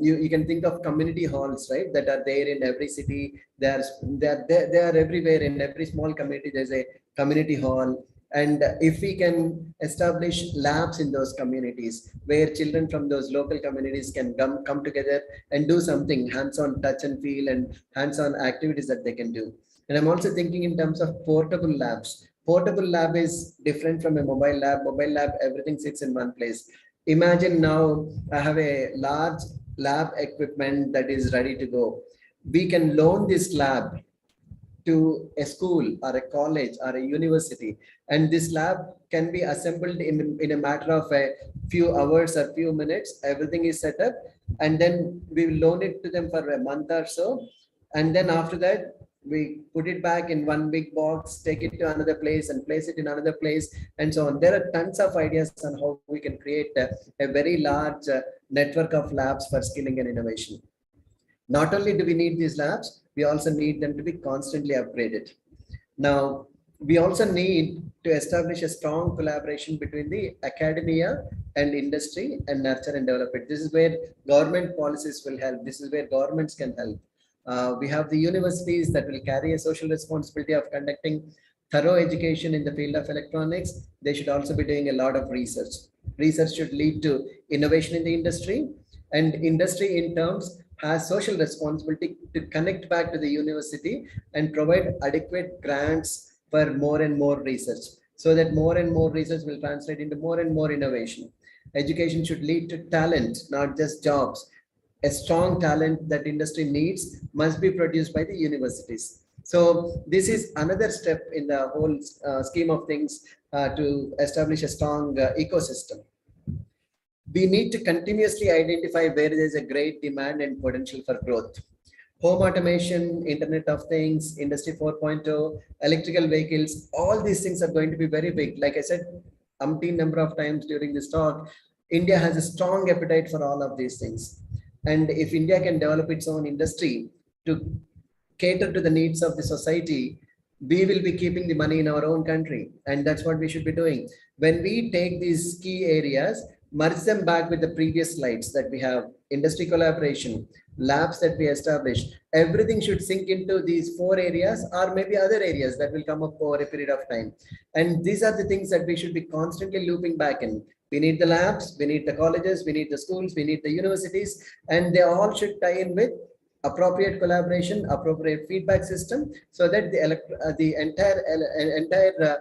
you can think of community halls, right? That are there in every city. They are everywhere. In every small community, there's a community hall. And if we can establish labs in those communities where children from those local communities can come together and do something hands-on, touch and feel, and hands-on activities that they can do. And I'm also thinking in terms of portable labs. Portable lab is different from a mobile lab. Mobile lab, everything sits in one place. Imagine now I have a large lab equipment that is ready to go. We can loan this lab to a school or a college or a university, and this lab can be assembled in a matter of a few hours or few minutes. Everything is set up, and then we will loan it to them for a month or so, and then after that we put it back in one big box, take it to another place and place it in another place, and so on. There are tons of ideas on how we can create a very large network of labs for skilling and innovation. Not only do we need these labs, we also need them to be constantly upgraded. Now, we also need to establish a strong collaboration between the academia and industry and nurture and develop it. This is where government policies will help. This is where governments can help. We have the universities that will carry a social responsibility of conducting thorough education in the field of electronics. They should also be doing a lot of research. Research should lead to innovation in the industry, and industry in terms has social responsibility to connect back to the university and provide adequate grants for more and more research, so that more and more research will translate into more and more innovation. Education should lead to talent, not just jobs. A strong talent that industry needs must be produced by the universities. So this is another step in the whole scheme of things to establish a strong ecosystem. We need to continuously identify where there is a great demand and potential for growth. Home automation, Internet of Things, Industry 4.0, electrical vehicles, all these things are going to be very big. Like I said, umpteen number of times during this talk, India has a strong appetite for all of these things. And if India can develop its own industry to cater to the needs of the society, we will be keeping the money in our own country. And that's what we should be doing. When we take these key areas, merge them back with the previous slides that we have, industry collaboration, labs that we established, everything should sink into these 4 areas or maybe other areas that will come up over a period of time. And these are the things that we should be constantly looping back in. We need the labs, we need the colleges, we need the schools, we need the universities, and they all should tie in with appropriate collaboration, appropriate feedback system, so that the entire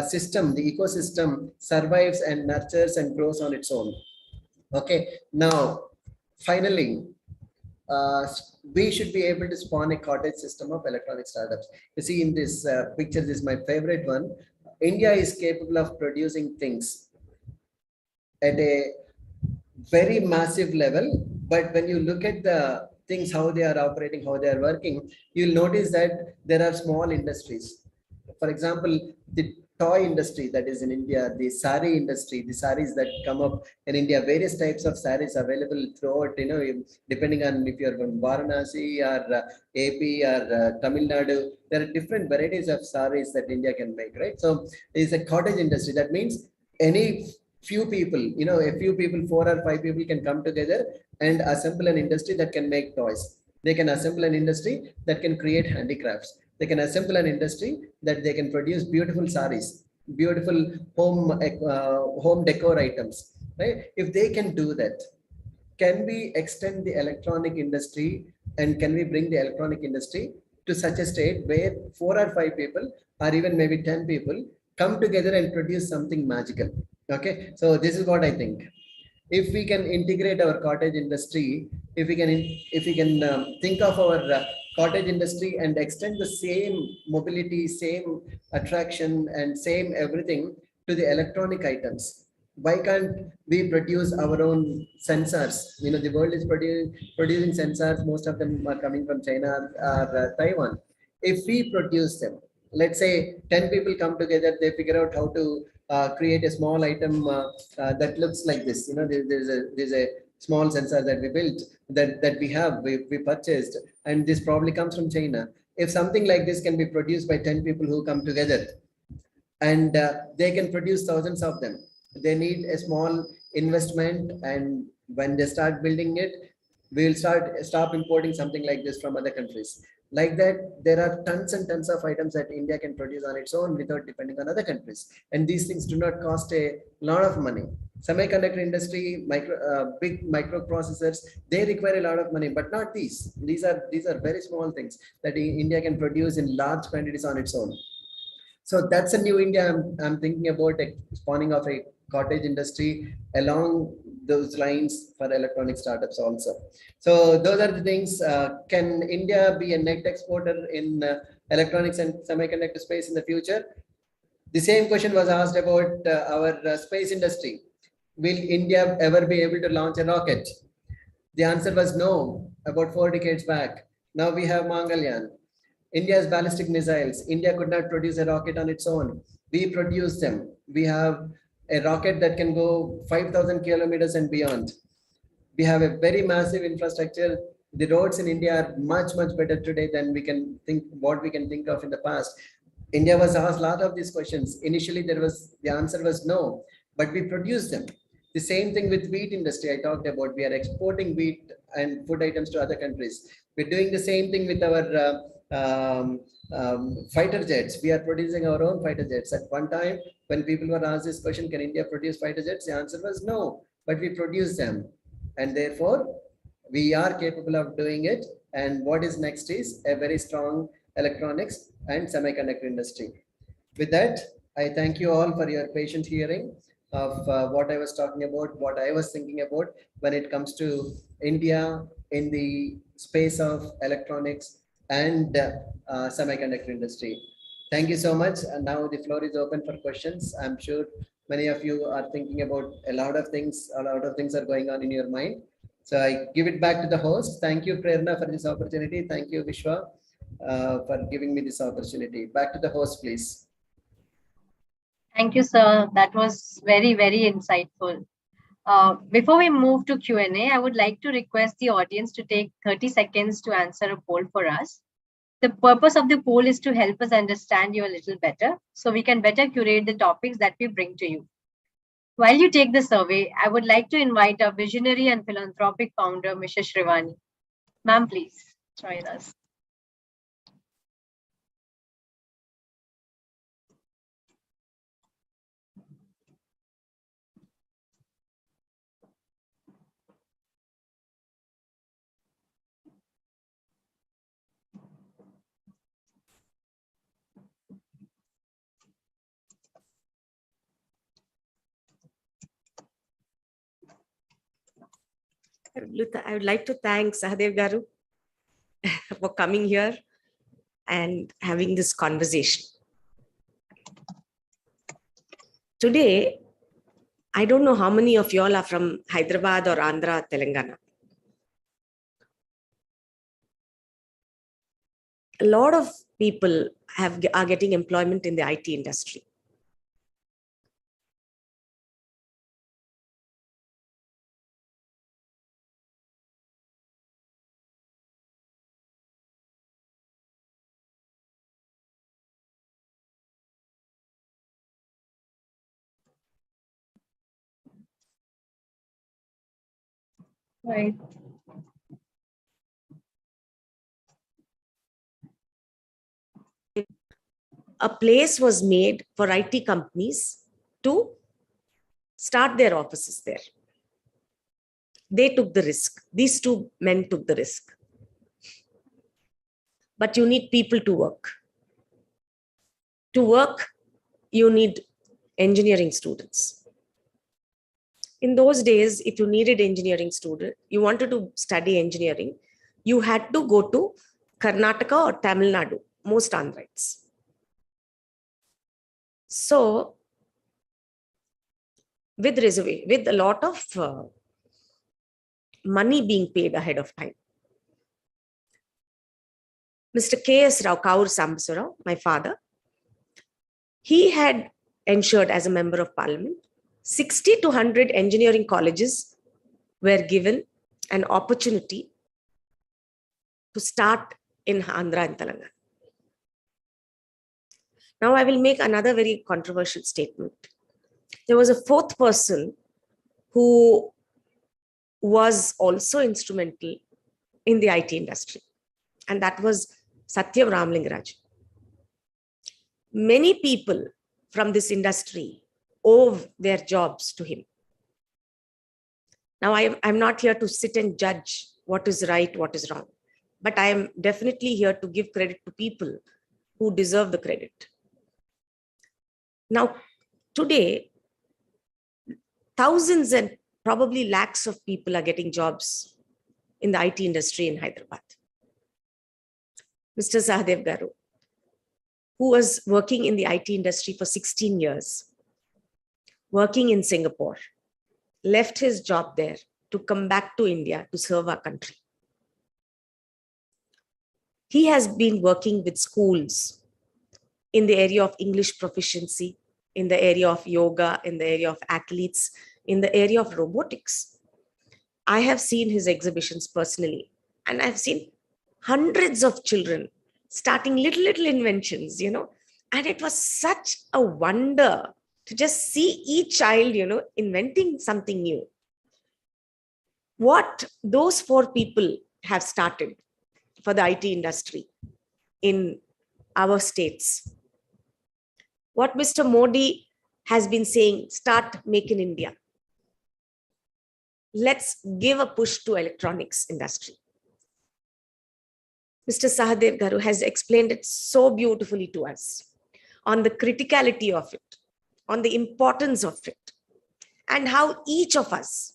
system, the ecosystem survives and nurtures and grows on its own. Okay, now finally, we should be able to spawn a cottage system of electronic startups. You see in this picture, this is my favorite one. India is capable of producing things at a very massive level, but when you look at the things, how they are operating, how they are working, you'll notice that there are small industries. For example, the toy industry that is in India, the sari industry, the saris that come up in India, various types of saris available throughout, depending on if you're from Varanasi or AP or Tamil Nadu, there are different varieties of saris that India can make, right? So it's a cottage industry. That means any few people, a few people, 4 or 5 people can come together and assemble an industry that can make toys. They can assemble an industry that can create handicrafts. They can assemble an industry that they can produce beautiful saris, beautiful home decor items, right? If they can do that, can we extend the electronic industry and can we bring the electronic industry to such a state where 4 or 5 people or even maybe 10 people come together and produce something magical? Okay, so this is what I think. If we can integrate our cottage industry, if we can think of our cottage industry and extend the same mobility, same attraction, and same everything to the electronic items, why can't we produce our own sensors? The world is producing sensors. Most of them are coming from China or Taiwan. If we produce them, let's say 10 people come together, they figure out how to create a small item that looks like this. There's a small sensor that we built, that we purchased, and this probably comes from China. If something like this can be produced by 10 people who come together, and they can produce thousands of them, they need a small investment, and when they start building it, we'll stop importing something like this from other countries. Like that, there are tons and tons of items that India can produce on its own without depending on other countries. And these things do not cost a lot of money. Semiconductor industry, big microprocessors, they require a lot of money, but not these. These are very small things that India can produce in large quantities on its own. So that's a new India. I'm thinking about spawning of a cottage industry along those lines for electronic startups also. So those are the things. Can India be a net exporter in electronics and semiconductor space in the future? The same question was asked about our space industry. Will India ever be able to launch a rocket? The answer was no, about 4 decades back. Now we have Mangalyaan. India's ballistic missiles. India could not produce a rocket on its own. We produce them. We have a rocket that can go 5,000 kilometers and beyond. We have a very massive infrastructure. The roads in India are much, much better today than we can think of in the past. India was asked a lot of these questions. Initially, the answer was no, but we produce them. The same thing with wheat industry I talked about. We are exporting wheat and food items to other countries. We're doing the same thing with our fighter jets. We are producing our own fighter jets. At one time, when people were asked this question, can India produce fighter jets? The answer was no, but we produce them. And therefore, we are capable of doing it. And what is next is a very strong electronics and semiconductor industry. With that, I thank you all for your patient hearing of what I was talking about, what I was thinking about when it comes to India in the space of electronics and semiconductor industry. Thank you so much. And now the floor is open for questions. I'm sure many of you are thinking about a lot of things are going on in your mind. So I give it back to the host. Thank you, Prerna, for this opportunity. Thank you, Vishwa, for giving me this opportunity. Back to the host, please. Thank you, sir. That was very, very insightful. Before we move to Q&A, I would like to request the audience to take 30 seconds to answer a poll for us. The purpose of the poll is to help us understand you a little better, so we can better curate the topics that we bring to you. While you take the survey, I would like to invite our visionary and philanthropic founder, Mrs. Shrivani. Ma'am, please join us. I would like to thank Sahadev Garu for coming here and having this conversation. Today, I don't know how many of y'all are from Hyderabad or Andhra, Telangana. A lot of people are getting employment in the IT industry. Right. A place was made for IT companies to start their offices there. They took the risk. These two men took the risk. But you need people to work. To work, you need engineering students. In those days, if you needed engineering student, you wanted to study engineering, you had to go to Karnataka or Tamil Nadu, most Andhrites. So, with a lot of money being paid ahead of time, Mr. K.S. Rao, Kaur Sambasarao, my father, he had ensured as a member of parliament, 60 to 100 engineering colleges were given an opportunity to start in Andhra and Telangana. Now I will make another very controversial statement. There was a fourth person who was also instrumental in the IT industry, and that was Satyam Ramalingarajan. Many people from this industry owe their jobs to him. Now, I'm not here to sit and judge what is right, what is wrong, but I am definitely here to give credit to people who deserve the credit. Now, today, thousands and probably lakhs of people are getting jobs in the IT industry in Hyderabad. Mr. Sahadev Garu, who was working in the IT industry for 16 years, working in Singapore, left his job there to come back to India to serve our country. He has been working with schools in the area of English proficiency, in the area of yoga, in the area of athletes, in the area of robotics. I have seen his exhibitions personally, and I've seen hundreds of children starting little inventions, and it was such a wonder to just see each child, inventing something new. What those four people have started for the IT industry in our states. What Mr. Modi has been saying, start Make in India. Let's give a push to electronics industry. Mr. Sahadev Garu has explained it so beautifully to us on the criticality of it, on the importance of it, and how each of us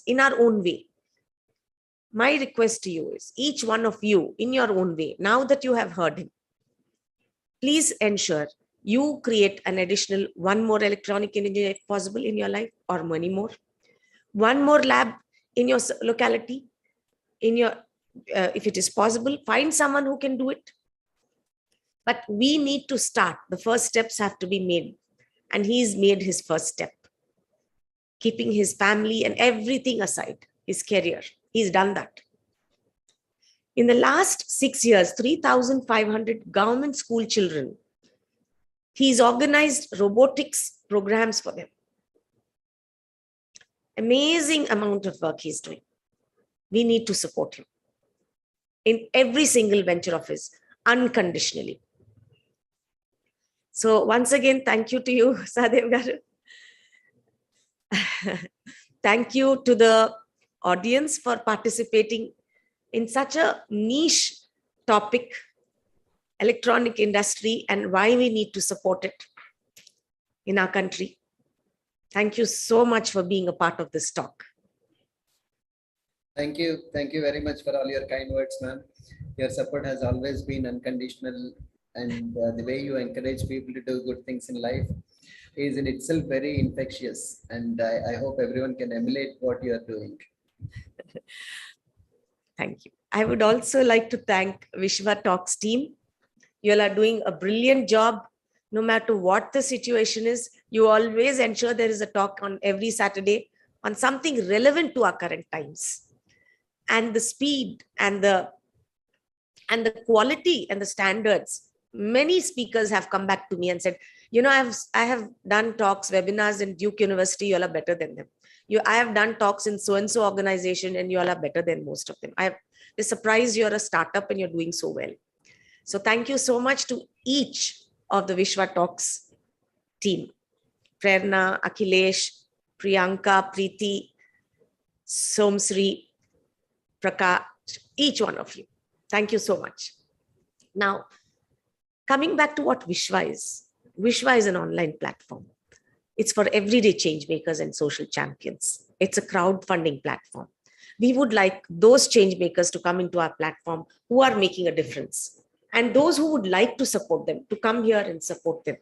in our own way, my request to you is each one of you in your own way, now that you have heard him, please ensure you create an additional one more electronic engineer if possible in your life, or many more. One more lab in your locality, in your, if it is possible, find someone who can do it. But we need to start. The first steps have to be made. And he's made his first step, keeping his family and everything aside, his career. He's done that. In the last 6 years, 3,500 government school children, he's organized robotics programs for them. Amazing amount of work he's doing. We need to support him in every single venture of his, unconditionally. So once again, thank you to you, Sahadev Garu. Thank you to the audience for participating in such a niche topic, electronic industry, and why we need to support it in our country. Thank you so much for being a part of this talk. Thank you. Thank you very much for all your kind words, ma'am. Your support has always been unconditional, and the way you encourage people to do good things in life is in itself very infectious. And I hope everyone can emulate what you are doing. Thank you. I would also like to thank Vishwa Talks team. You all are doing a brilliant job. No matter what the situation is, you always ensure there is a talk on every Saturday on something relevant to our current times. And the speed and the quality and the standards, many speakers have come back to me and said, you know, I have done talks, webinars in Duke University, you all are better than them. I have done talks in so-and-so organization and you all are better than most of them. They're surprised you're a startup and you're doing so well. So thank you so much to each of the Vishwa Talks team. Prerna, Akhilesh, Priyanka, Preeti, Somsri, Prakash, each one of you. Thank you so much. Now, coming back to what Vishwa is an online platform. It's for everyday change makers and social champions. It's a crowdfunding platform. We would like those change makers to come into our platform who are making a difference, and those who would like to support them to come here and support them,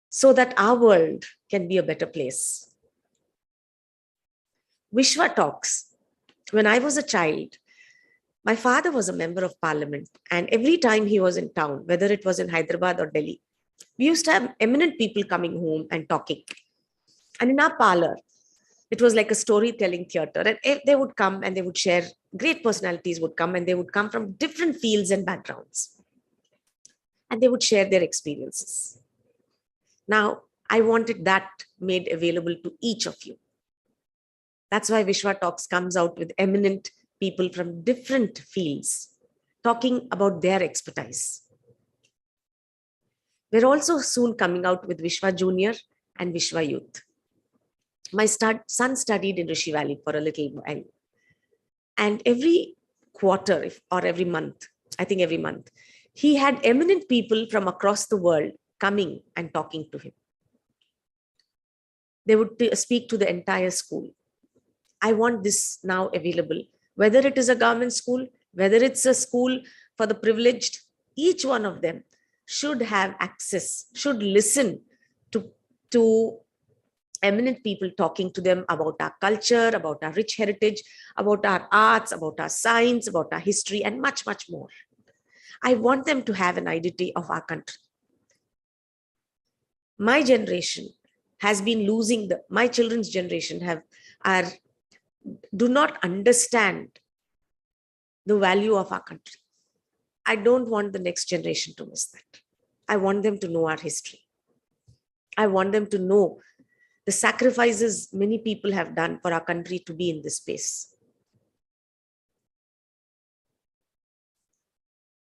so that our world can be a better place. Vishwa Talks. When I was a child, my father was a member of parliament, and every time he was in town, whether it was in Hyderabad or Delhi, we used to have eminent people coming home and talking. And in our parlor, it was like a storytelling theater. And they would come and they would share, great personalities would come, and they would come from different fields and backgrounds. And they would share their experiences. Now, I wanted that made available to each of you. That's why Vishwa Talks comes out with eminent people from different fields talking about their expertise. We're also soon coming out with Vishwa Junior and Vishwa Youth. My son studied in Rishi Valley for a little while. And every quarter or every month, I think every month, he had eminent people from across the world coming and talking to him. They would speak to the entire school. I want this now available, whether it is a government school, whether it's a school for the privileged, each one of them should have access, should listen to eminent people talking to them about our culture, about our rich heritage, about our arts, about our science, about our history, and much, much more. I want them to have an identity of our country. My generation has been losing my children's generation do not understand the value of our country. I don't want the next generation to miss that. I want them to know our history. I want them to know the sacrifices many people have done for our country to be in this space.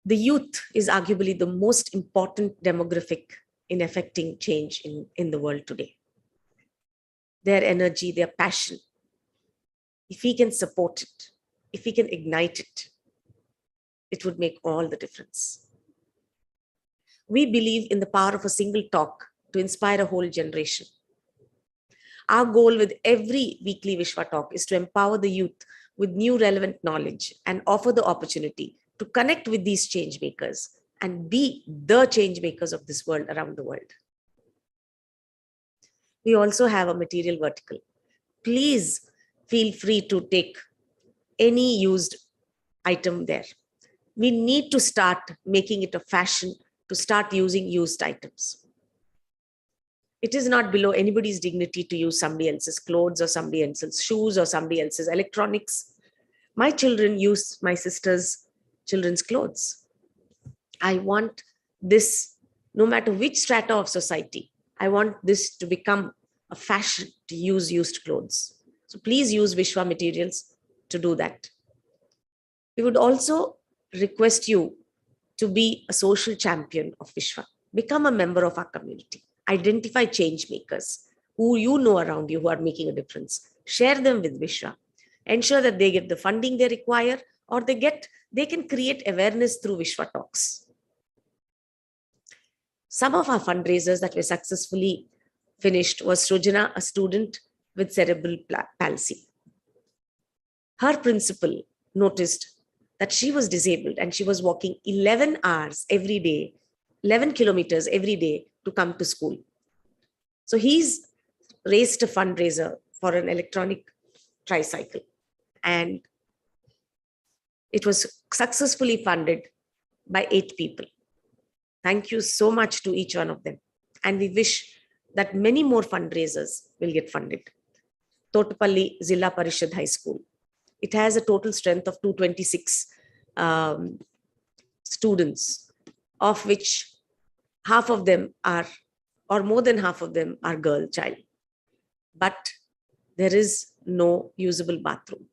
The youth is arguably the most important demographic in affecting change in the world today. Their energy, their passion, if we can support it, if we can ignite it, it would make all the difference. We believe in the power of a single talk to inspire a whole generation. Our goal with every weekly Vishwa Talk is to empower the youth with new relevant knowledge and offer the opportunity to connect with these change makers and be the change makers of this world around the world. We also have a material vertical. Please feel free to take any used item there. We need to start making it a fashion to start using used items. It is not below anybody's dignity to use somebody else's clothes or somebody else's shoes or somebody else's electronics. My children use my sister's children's clothes. I want this, no matter which strata of society, I want this to become a fashion to use used clothes. So please use Vishwa materials to do that. We would also request you to be a social champion of Vishwa. Become a member of our community. Identify change makers who you know around you who are making a difference. Share them with Vishwa. Ensure that they get the funding they require, or they can create awareness through Vishwa Talks. Some of our fundraisers that were successfully finished was Srujana, a student with cerebral palsy. Her principal noticed that she was disabled and she was walking 11 hours every day, 11 kilometers every day to come to school. So he's raised a fundraiser for an electronic tricycle, and it was successfully funded by 8 people. Thank you so much to each one of them. And we wish that many more fundraisers will get funded. Totapalli Zilla Parishad High School. It has a total strength of 226 students, of which half of them are, or more than half of them are girl child. But there is no usable bathroom.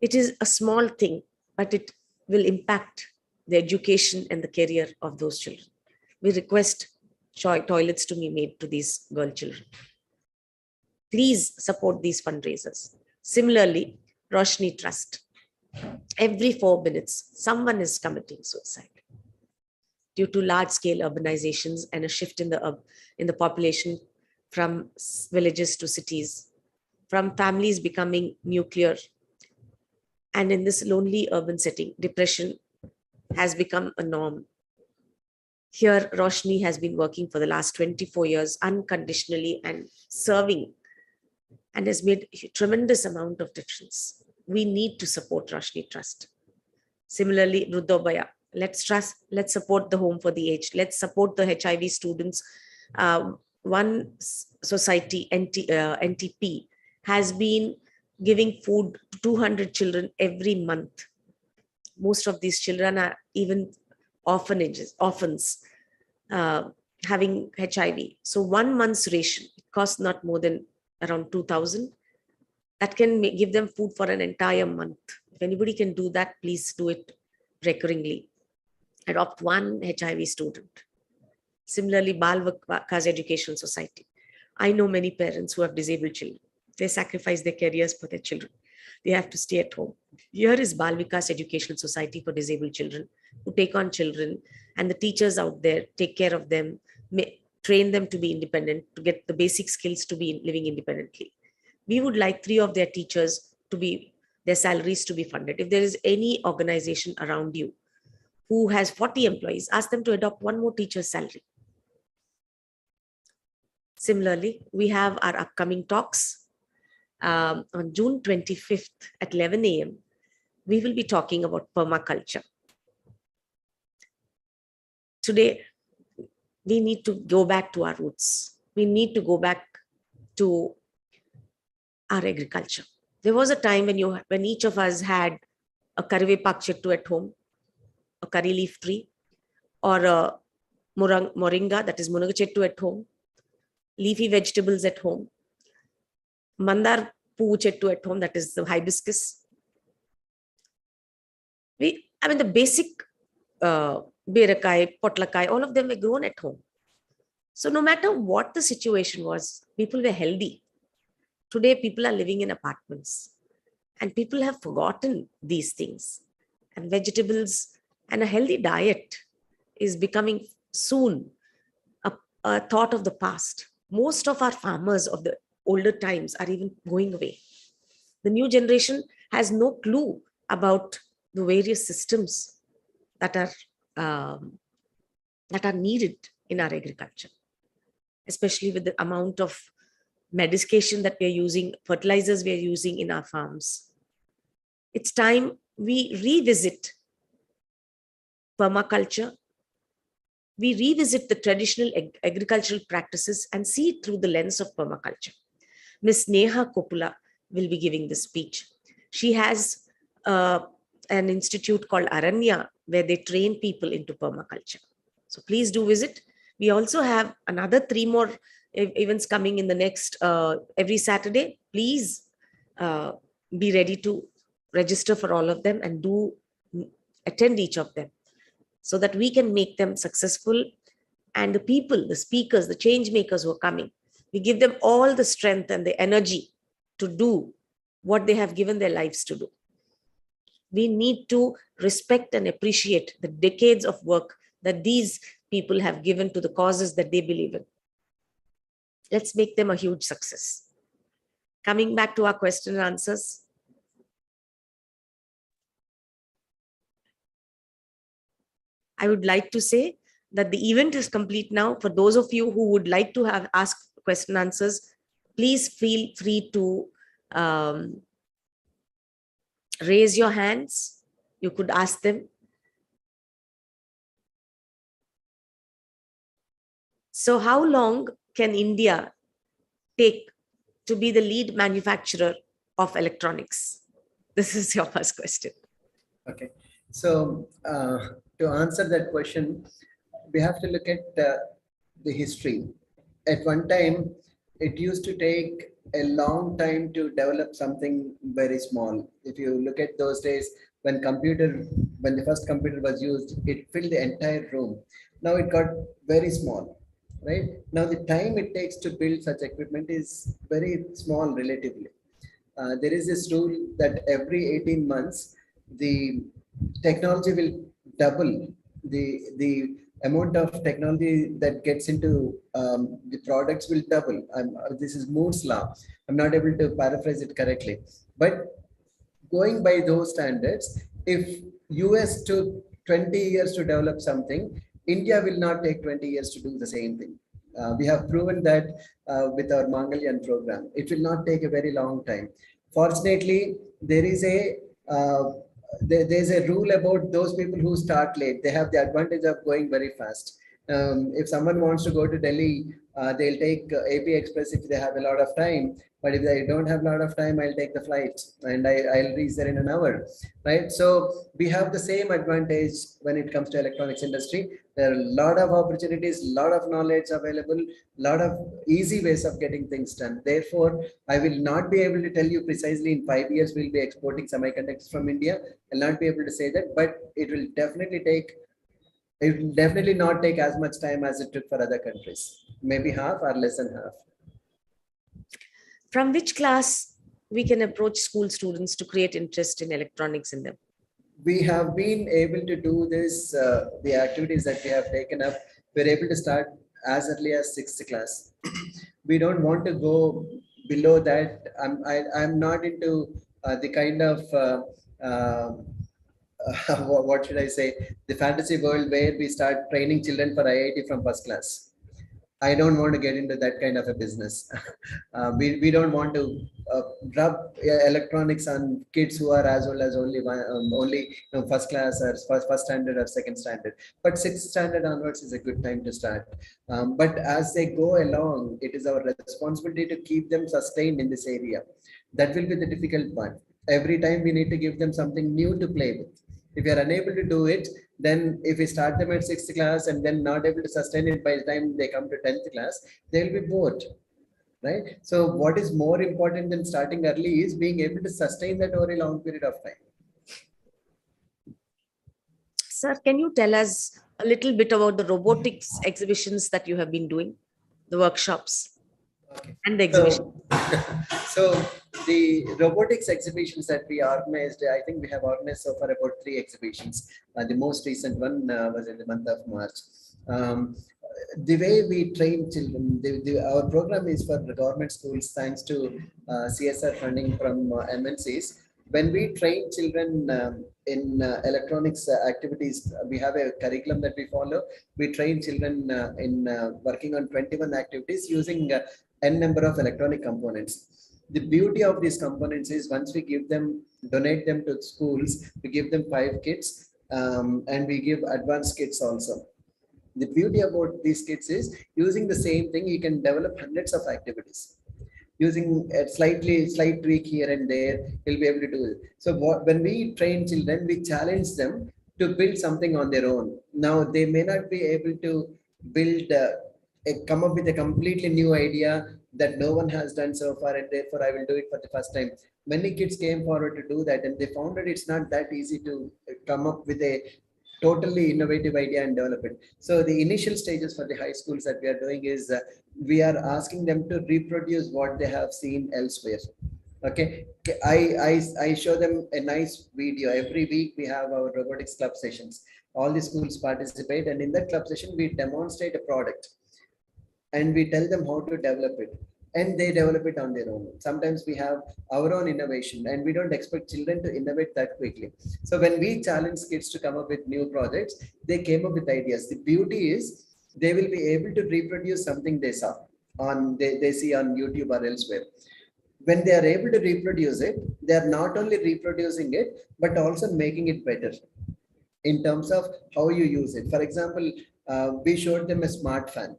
It is a small thing, but it will impact the education and the career of those children. We request toilets to be made to these girl children. Please support these fundraisers. Similarly, Roshni Trust. Every 4 minutes, someone is committing suicide due to large-scale urbanizations and a shift in the population from villages to cities, from families becoming nuclear. And in this lonely urban setting, depression has become a norm. Here, Roshni has been working for the last 24 years unconditionally and serving, and has made a tremendous amount of difference. We need to support Roshni Trust. Similarly, Ruddobaya, let's support the Home for the Aged. Let's support the HIV students. One society, NTP, has been giving food to 200 children every month. Most of these children are even orphans having HIV. So 1 month's ration, it costs not more than around 2,000. That can give them food for an entire month. If anybody can do that, please do it recurringly. Adopt 1 HIV student. Similarly, Bal Vikas Education Society. I know many parents who have disabled children. They sacrifice their careers for their children. They have to stay at home. Here is Bal Vikas Education Society for disabled children, who take on children, and the teachers out there take care of them, train them to be independent, to get the basic skills to be living independently. We would like 3 of their teachers to be, their salaries to be funded. If there is any organization around you who has 40 employees, ask them to adopt 1 more teacher's salary. Similarly, we have our upcoming talks. On June 25th at 11 a.m., we will be talking about permaculture. Today, we need to go back to our roots. We need to go back to our agriculture. There was a time when each of us had a karivepak chettu at home, a curry leaf tree, or a moringa, that is munaga chettu at home, leafy vegetables at home, mandar poo chettu at home, that is the hibiscus. The basic berakai, potlakai, all of them were grown at home. So no matter what the situation was, people were healthy. Today, people are living in apartments, and people have forgotten these things. And vegetables and a healthy diet is becoming soon a thought of the past. Most of our farmers of the older times are even going away. The new generation has no clue about the various systems that are needed in our agriculture, especially with the amount of medication that we are using, fertilizers we are using in our farms. It's time we revisit permaculture. We revisit the traditional agricultural practices and see it through the lens of permaculture. Ms. Neha Kopula will be giving this speech. She has an institute called Aranya, where they train people into permaculture. So please do visit. We also have another 3 more events coming in the next every Saturday. Please be ready to register for all of them and do attend each of them, so that we can make them successful. And the people, the speakers, the change makers who are coming, we give them all the strength and the energy to do what they have given their lives to do. We need to respect and appreciate the decades of work that these people have given to the causes that they believe in. Let's make them a huge success. Coming back to our question and answers. I would like to say that the event is complete now. For those of you who would like to have asked question answers, please feel free to raise your hands. You could ask them. So how long can India take to be the lead manufacturer of electronics? This is your first question. Okay. So to answer that question, we have to look at the history. At one time, it used to take a long time to develop something very small. If you look at those days, when the first computer was used, it filled the entire room. Now it got very small, right? Now the time it takes to build such equipment is very small relatively. There is this rule that every 18 months, the technology will double. The amount of technology that gets into the products will double. This is Moore's law. I'm not able to paraphrase it correctly, but going by those standards, if US took 20 years to develop something, India will not take 20 years to do the same thing. We have proven that with our Mangalyan program. It will not take a very long time. Fortunately, there's a rule about those people who start late. They have the advantage of going very fast. If someone wants to go to Delhi, they'll take AP Express if they have a lot of time. But if they don't have a lot of time, I'll take the flight and I'll reach there in an hour, right? So we have the same advantage when it comes to electronics industry. There are a lot of opportunities, a lot of knowledge available, a lot of easy ways of getting things done. Therefore, I will not be able to tell you precisely in 5 years we'll be exporting semiconductors from India. I'll not be able to say that, but it will definitely not take as much time as it took for other countries, maybe half or less than half. From which class we can approach school students to create interest in electronics in them? We have been able to do this, the activities that we have taken up, we're able to start as early as 6th class. We don't want to go below that. I'm not into the kind of, what should I say, the fantasy world where we start training children for IIT from first class. I don't want to get into that kind of a business. We don't want to rub electronics on kids who are as old as only first class or first standard or second standard. But 6th standard onwards is a good time to start. But as they go along, it is our responsibility to keep them sustained in this area. That will be the difficult part. Every time we need to give them something new to play with. If we are unable to do it, then if we start them at 6th class and then not able to sustain it by the time they come to 10th class, they will be bored, right? So what is more important than starting early is being able to sustain that over a long period of time. Sir, can you tell us a little bit about the robotics exhibitions that you have been doing, the workshops? Okay. And the exhibition? So the robotics exhibitions that we organized, I think we have organized so far about 3 exhibitions. The most recent one was in the month of March. the way we train children, our program is for the government schools thanks to CSR funding from MNCs. When we train children in electronics activities, we have a curriculum that we follow. We train children in working on 21 activities using n number of electronic components. The beauty of these components is once we give them, donate them to schools, we give them 5 kits and we give advanced kits also. The beauty about these kits is using the same thing, you can develop hundreds of activities. Using a slight tweak here and there, you'll be able to do it. So when we train children, we challenge them to build something on their own. Now, they may not be able to build, come up with a completely new idea that no one has done so far, and therefore I will do it for the first time. Many kids came forward to do that, and they found that it's not that easy to come up with a totally innovative idea and develop it. So the initial stages for the high schools that we are doing is we are asking them to reproduce what they have seen elsewhere. Okay, I show them a nice video. Every week we have our robotics club sessions. All the schools participate, and in that club session we demonstrate a product and we tell them how to develop it, and they develop it on their own. Sometimes we have our own innovation, and we don't expect children to innovate that quickly. So when we challenge kids to come up with new projects, they came up with ideas. The beauty is they will be able to reproduce something they saw on they see on YouTube or elsewhere. When they are able to reproduce it, they are not only reproducing it, but also making it better in terms of how you use it. For example, we showed them a smart fan.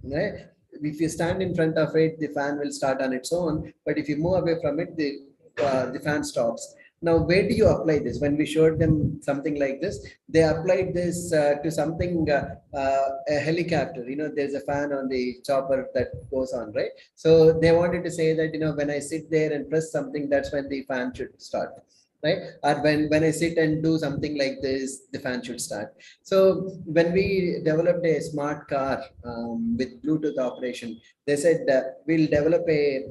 Right? If you stand in front of it, the fan will start on its own. But if you move away from it, the fan stops. Now, where do you apply this? When we showed them something like this, they applied this to something, a helicopter. You know, there's a fan on the chopper that goes on, right? So they wanted to say that, you know, when I sit there and press something, that's when the fan should start. Right? Or when I sit and do something like this, the fan should start. So when we developed a smart car with Bluetooth operation, they said we'll develop a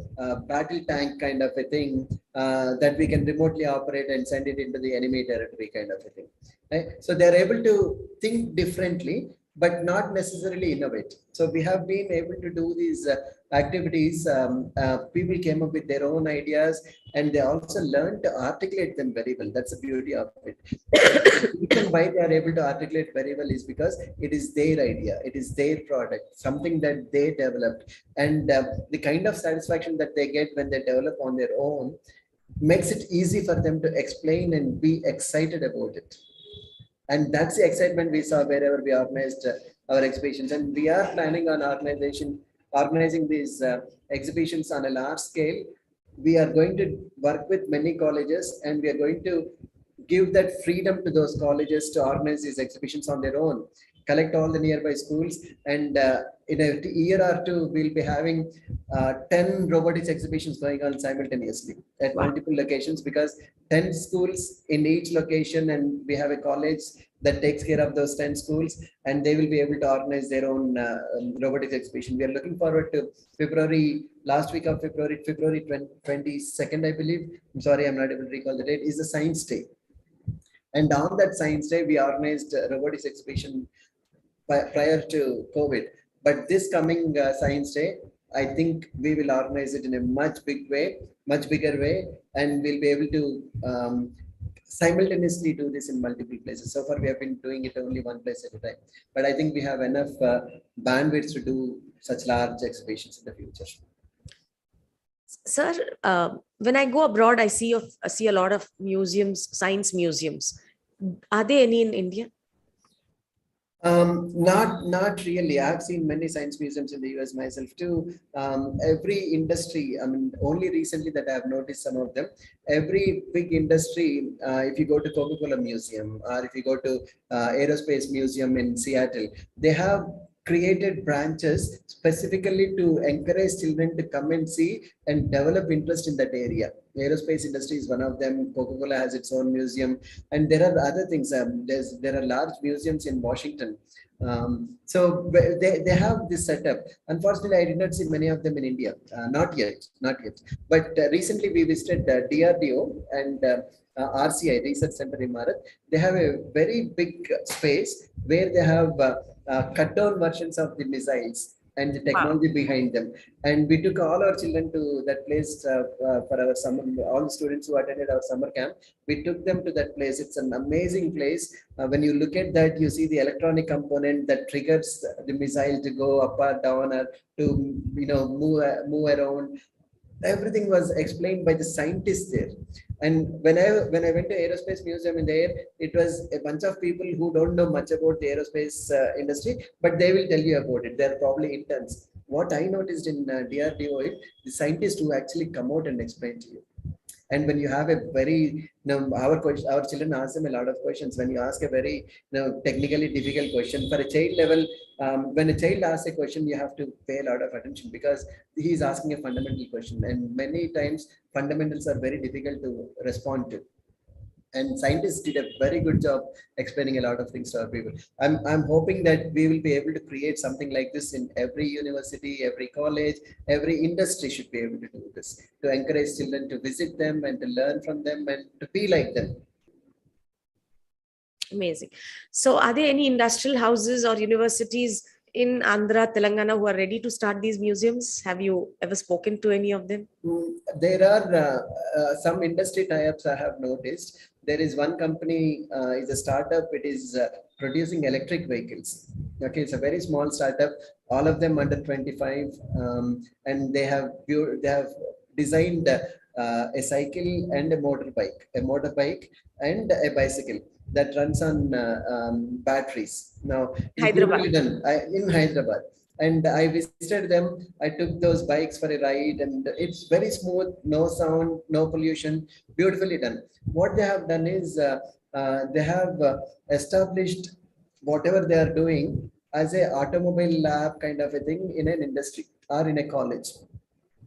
battle tank kind of a thing that we can remotely operate and send it into the enemy territory kind of a thing. Right? So they're able to think differently, but not necessarily innovate. So we have been able to do these activities. People came up with their own ideas, and they also learned to articulate them very well. That's the beauty of it. The reason why they are able to articulate very well is because it is their idea, it is their product, something that they developed. And the kind of satisfaction that they get when they develop on their own makes it easy for them to explain and be excited about it. And that's the excitement we saw wherever we organized our exhibitions. And we are planning on organizing these exhibitions on a large scale. We are going to work with many colleges, and we are going to give that freedom to those colleges to organize these exhibitions on their own, collect all the nearby schools, and in a year or two, we'll be having 10 robotics exhibitions going on simultaneously at multiple locations, because 10 schools in each location, and we have a college that takes care of those 10 schools, and they will be able to organize their own robotics exhibition. We are looking forward to last week of February 22nd, I believe. I'm sorry, I'm not able to recall the date, is the Science Day. And on that Science Day, we organized a robotics exhibition prior to COVID. But this coming Science Day, I think we will organize it in a much bigger way, and we'll be able to simultaneously do this in multiple places. So far, we have been doing it only one place at a time. But I think we have enough bandwidth to do such large exhibitions in the future. Sir, when I go abroad, I see a lot of museums, science museums. Are there any in India? Not really. I've seen many science museums in the US myself too. Every industry, I mean, only recently that I've noticed some of them. Every big industry, if you go to Coca-Cola Museum, or if you go to Aerospace Museum in Seattle, they have created branches specifically to encourage children to come and see and develop interest in that area. The aerospace industry is one of them. Coca-Cola has its own museum, and there are other things. There are large museums in Washington So they have this setup. Unfortunately, I did not see many of them in India. Not yet, not yet. But recently we visited DRDO and RCI, Research Center in Marat. They have a very big space where they have cut down versions of the missiles and the technology behind them. And we took all our children to that place for our summer, all the students who attended our summer camp. We took them to that place. It's an amazing place. When you look at that, you see the electronic component that triggers the missile to go up or down or to move around. Everything was explained by the scientists there. And when I went to Aerospace Museum in there, it was a bunch of people who don't know much about the aerospace industry, but they will tell you about it. They're probably interns. What I noticed in DRDO is the scientists who actually come out and explain to you. And when you have a very, our children ask them a lot of questions. When you ask a very, technically difficult question for a child level, when a child asks a question, you have to pay a lot of attention because he is asking a fundamental question. And many times fundamentals are very difficult to respond to. And scientists did a very good job explaining a lot of things to our people. I'm hoping that we will be able to create something like this in every university, every college, every industry should be able to do this, to encourage children to visit them and to learn from them and to be like them. Amazing. So are there any industrial houses or universities in Andhra, Telangana who are ready to start these museums? Have you ever spoken to any of them? There are some industry tie-ups I have noticed. There is one company, is a startup. It is producing electric vehicles. Okay, it's a very small startup. All of them under 25, and they have designed a cycle and a motorbike and a bicycle that runs on batteries. Now, Hyderabad. Done, in Hyderabad. And I visited them. I took those bikes for a ride, and it's very smooth, no sound, no pollution, beautifully done. What they have done is they have established whatever they are doing as a automobile lab kind of a thing in an industry or in a college.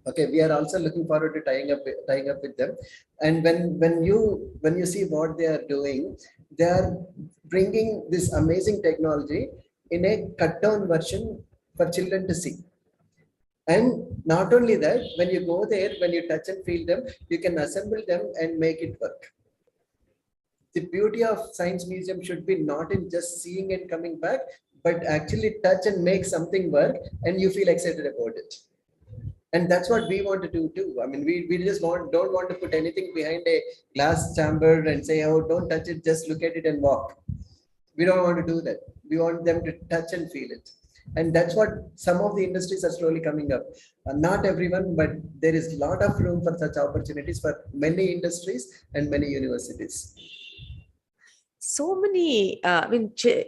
Okay, we are also looking forward to tying up with them. And when you see what they are doing, they are bringing this amazing technology in a cut down version for children to see. And not only that, when you go there, when you touch and feel them, you can assemble them and make it work. The beauty of Science Museum should be not in just seeing and coming back, but actually touch and make something work and you feel excited about it. And that's what we want to do too. I mean, we just don't want to put anything behind a glass chamber and say, oh, don't touch it, just look at it and walk. We don't want to do that. We want them to touch and feel it. And that's what some of the industries are slowly coming up. Not everyone, but there is a lot of room for such opportunities for many industries and many universities. So many,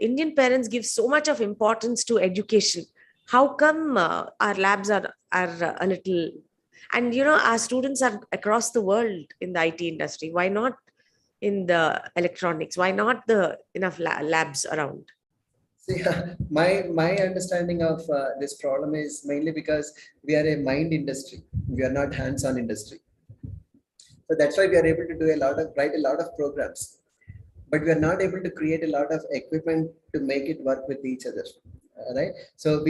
Indian parents give so much of importance to education. How come our labs are a little, and our students are across the world in the IT industry? Why not in the electronics? Why not enough labs around? See, my understanding of this problem is mainly because we are a mind industry. We are not hands-on industry. So that's why we are able to write a lot of programs, but we are not able to create a lot of equipment to make it work with each other. Right? So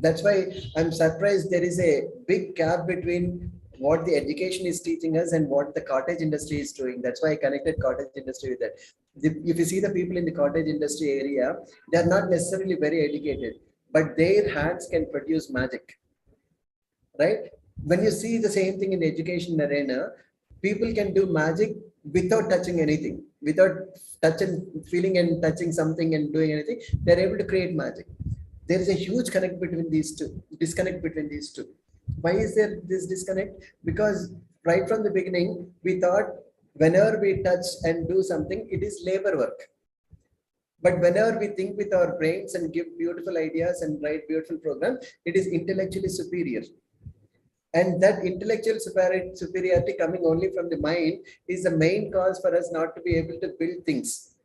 that's why I'm surprised there is a big gap between what the education is teaching us and what the cottage industry is doing. That's why I connected cottage industry with that. If you see the people in the cottage industry area, they're not necessarily very educated, but their hands can produce magic, right? When you see the same thing in the education arena, people can do magic without touching anything, without feeling and touching something and doing anything. They're able to create magic. There is a huge disconnect between these two. Why is there this disconnect? Because right from the beginning, we thought whenever we touch and do something, it is labor work. But whenever we think with our brains and give beautiful ideas and write beautiful programs, it is intellectually superior. And that intellectual superiority coming only from the mind is the main cause for us not to be able to build things.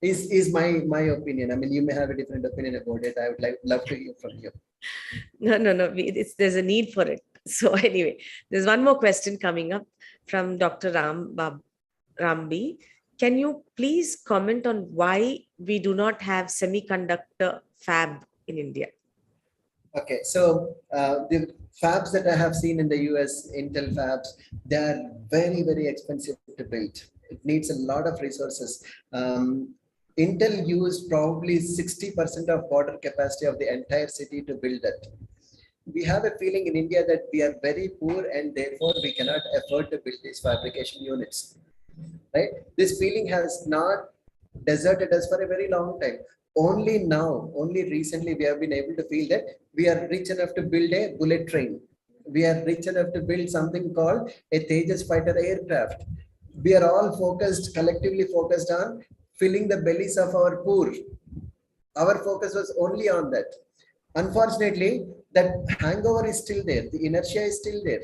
Is my opinion. I mean, you may have a different opinion about it. I would love to hear from you. No. There's a need for it. So anyway, there's one more question coming up from Dr. Rambi. Can you please comment on why we do not have semiconductor fab in India? Okay, so the fabs that I have seen in the US, Intel fabs, they are very, very expensive to build. It needs a lot of resources. Intel used probably 60% of water capacity of the entire city to build that. We have a feeling in India that we are very poor and therefore we cannot afford to build these fabrication units. Right? This feeling has not deserted us for a very long time. Only now, only recently, we have been able to feel that we are rich enough to build a bullet train. We are rich enough to build something called a Tejas fighter aircraft. We are all focused, collectively focused on filling the bellies of our poor. Our focus was only on that. Unfortunately, that hangover is still there. The inertia is still there.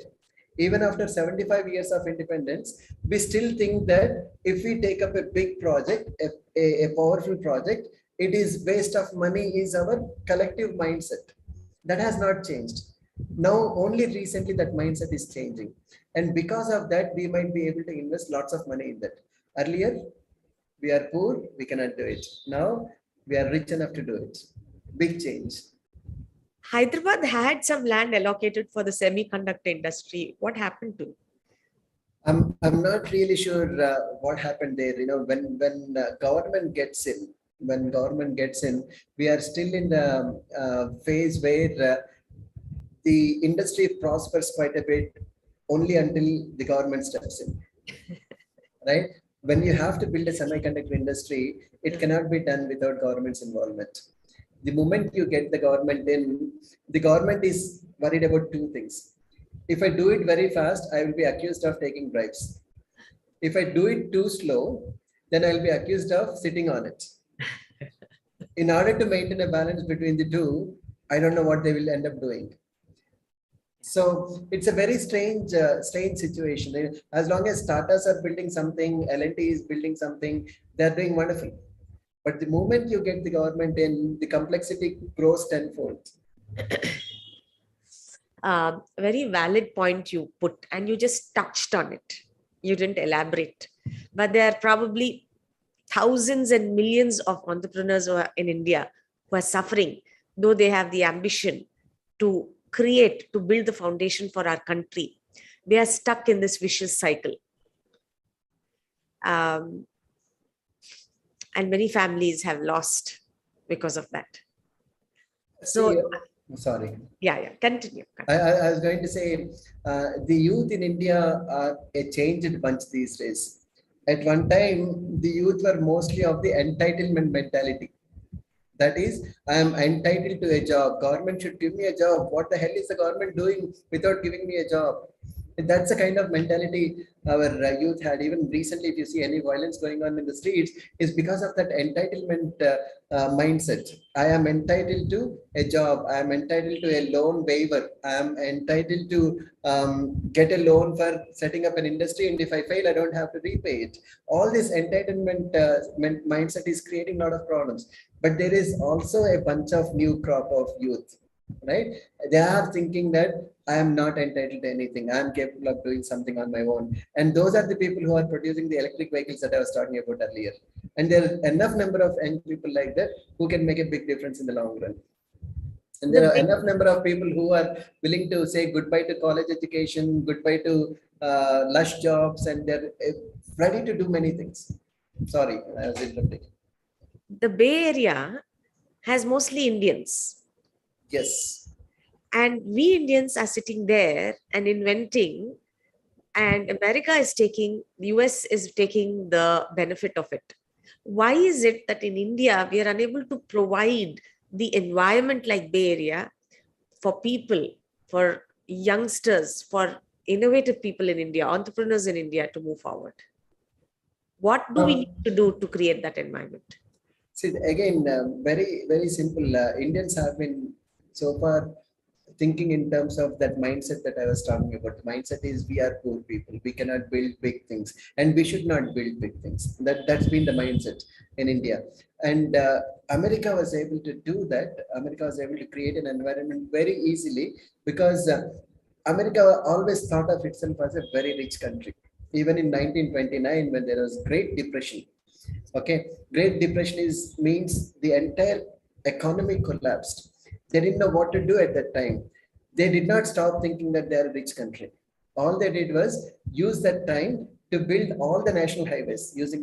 Even after 75 years of independence, we still think that if we take up a big project, a powerful project, it is waste of money is our collective mindset. That has not changed. Now, only recently that mindset is changing. And because of that, we might be able to invest lots of money in that. Earlier, we are poor, we cannot do it. Now, we are rich enough to do it. Big change. Hyderabad had some land allocated for the semiconductor industry. What happened to it? I'm not really sure what happened there. You know, when government gets in, we are still in the phase where the industry prospers quite a bit only until the government steps in, right? When you have to build a semiconductor industry, it cannot be done without government's involvement. The moment you get the government in, the government is worried about two things. If I do it very fast, I will be accused of taking bribes. If I do it too slow, then I'll be accused of sitting on it. In order to maintain a balance between the two, I don't know what they will end up doing. So it's a very strange situation. As long as startups are building something, L&T is building something, they're doing wonderful. But the moment you get the government in, the complexity grows tenfold. Very valid point you put, and you just touched on it. You didn't elaborate. But there are probably thousands and millions of entrepreneurs who are in India who are suffering, though they have the ambition to create, to build the foundation for our country. They are stuck in this vicious cycle. And many families have lost because of that. So, sorry. Yeah, continue. I was going to say, the youth in India are a changed bunch these days. At one time, the youth were mostly of the entitlement mentality. That is, I am entitled to a job. Government should give me a job. What the hell is the government doing without giving me a job? That's the kind of mentality our youth had. Even recently, if you see any violence going on in the streets, is because of that entitlement mindset. I am entitled to a job. I am entitled to a loan waiver. I am entitled to get a loan for setting up an industry. And if I fail, I don't have to repay it. All this entitlement mindset is creating a lot of problems. But there is also a bunch of new crop of youth, right? They are thinking that I am not entitled to anything. I am capable of doing something on my own. And those are the people who are producing the electric vehicles that I was talking about earlier. And there are enough number of young people like that who can make a big difference in the long run. And there are enough number of people who are willing to say goodbye to college education, goodbye to lush jobs, and they're ready to do many things. Sorry, I was interrupting. The Bay Area has mostly Indians. Yes. And we Indians are sitting there and inventing, and America is taking, the US is taking the benefit of it. Why is it that in India, we are unable to provide the environment like Bay Area for people, for youngsters, for innovative people in India, entrepreneurs in India to move forward? What do we need to do to create that environment? See, again, very, very simple. Indians have been so far thinking in terms of that mindset that I was talking about. The mindset is we are poor people. We cannot build big things, and we should not build big things. That's been the mindset in India. And America was able to do that. America was able to create an environment very easily because America always thought of itself as a very rich country. even in 1929 when there was Great Depression. Okay, Great Depression means the entire economy collapsed. They didn't know what to do at that time. They did not stop thinking that they are a rich country. All they did was use that time to build all the national highways using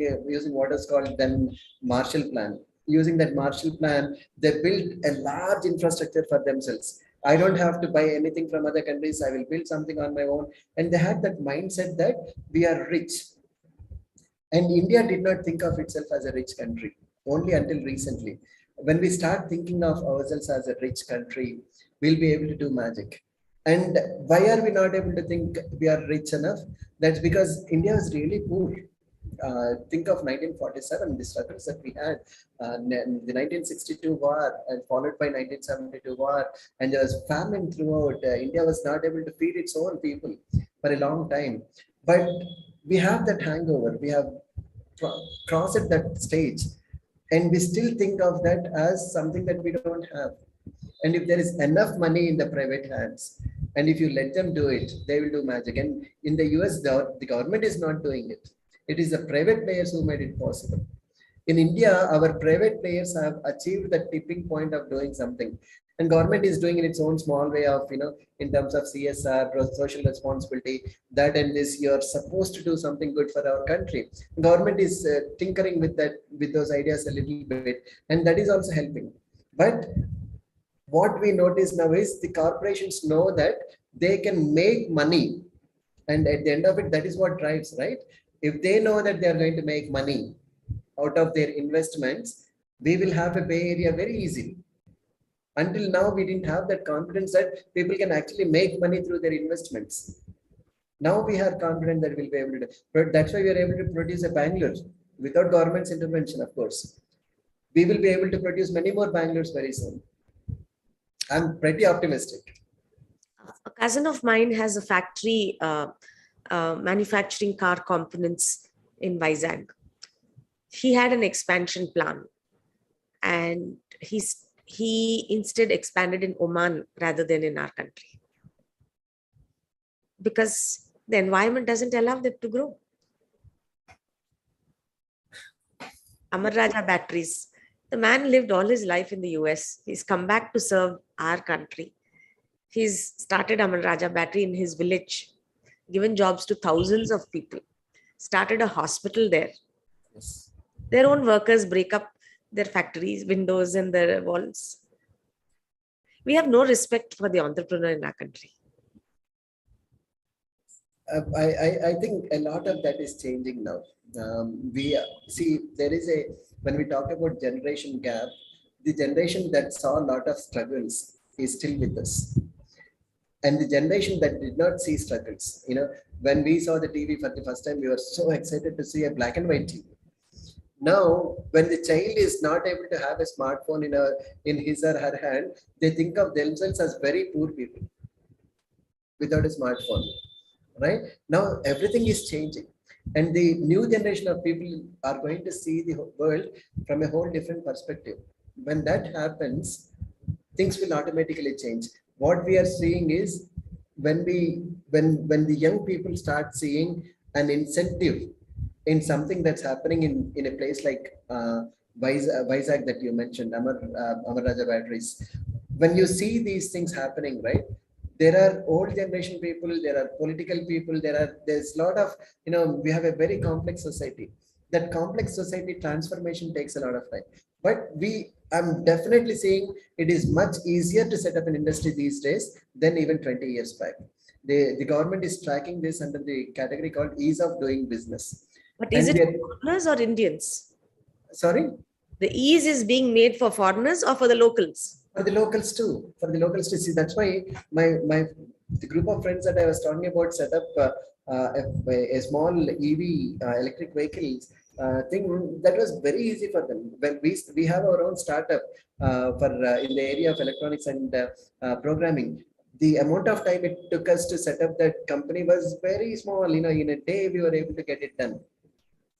what is called then Marshall Plan. Using that Marshall Plan, they built a large infrastructure for themselves. I don't have to buy anything from other countries. I will build something on my own. And they had that mindset that we are rich. And India did not think of itself as a rich country only until recently. When we start thinking of ourselves as a rich country, we'll be able to do magic. And why are we not able to think we are rich enough? That's because India was really poor. Think of 1947, the struggles that we had, the 1962 war, and followed by 1972 war, and there was famine throughout. India was not able to feed its own people for a long time. But we have that hangover. We have crossed that stage, and we still think of that as something that we don't have. And if there is enough money in the private hands, and if you let them do it, they will do magic. And in the US, the government is not doing it. It is the private players who made it possible. In India, our private players have achieved the tipping point of doing something. And government is doing in its own small way of, in terms of CSR, social responsibility, that and this, you're supposed to do something good for our country. Government is tinkering with those ideas a little bit, and that is also helping. But what we notice now is the corporations know that they can make money, and at the end of it, that is what drives, right? If they know that they are going to make money out of their investments, we will have a Bay Area very easily. Until now, we didn't have that confidence that people can actually make money through their investments. Now we are confident that we'll be able to do. But that's why we are able to produce a Bangalore without government's intervention, of course. We will be able to produce many more Bangalores very soon. I'm pretty optimistic. A cousin of mine has a factory manufacturing car components in Vizag. He had an expansion plan, and he instead expanded in Oman rather than in our country, because the environment doesn't allow them to grow. Amar Raja Batteries. The man lived all his life in the US. He's come back to serve our country. He's started Amar Raja Battery in his village, given jobs to thousands of people, started a hospital there. Yes. Their own workers break up their factories, windows, and their walls. We have no respect for the entrepreneur in our country. I think a lot of that is changing now. We see when we talk about generation gap, the generation that saw a lot of struggles is still with us. And the generation that did not see struggles, when we saw the TV for the first time, we were so excited to see a black and white TV. Now, when the child is not able to have a smartphone in his or her hand, they think of themselves as very poor people without a smartphone. Right now, everything is changing, and the new generation of people are going to see the world from a whole different perspective. When that happens, things will automatically change. What we are seeing is when the young people start seeing an incentive in something that's happening in a place like Vizag that you mentioned, Amar Raja Batteries. When you see these things happening, right? There are old generation people, there are political people, there's a lot of, we have a very complex society. That complex society transformation takes a lot of time. But I'm definitely saying it is much easier to set up an industry these days than even 20 years back. The government is tracking this under the category called ease of doing business. But is it for foreigners or Indians? Sorry? The ease is being made for foreigners or for the locals? For the locals too. See, that's why the group of friends that I was talking about set up a small EV electric vehicles thing that was very easy for them. When we have our own startup in the area of electronics and programming. The amount of time it took us to set up that company was very small. In a day we were able to get it done.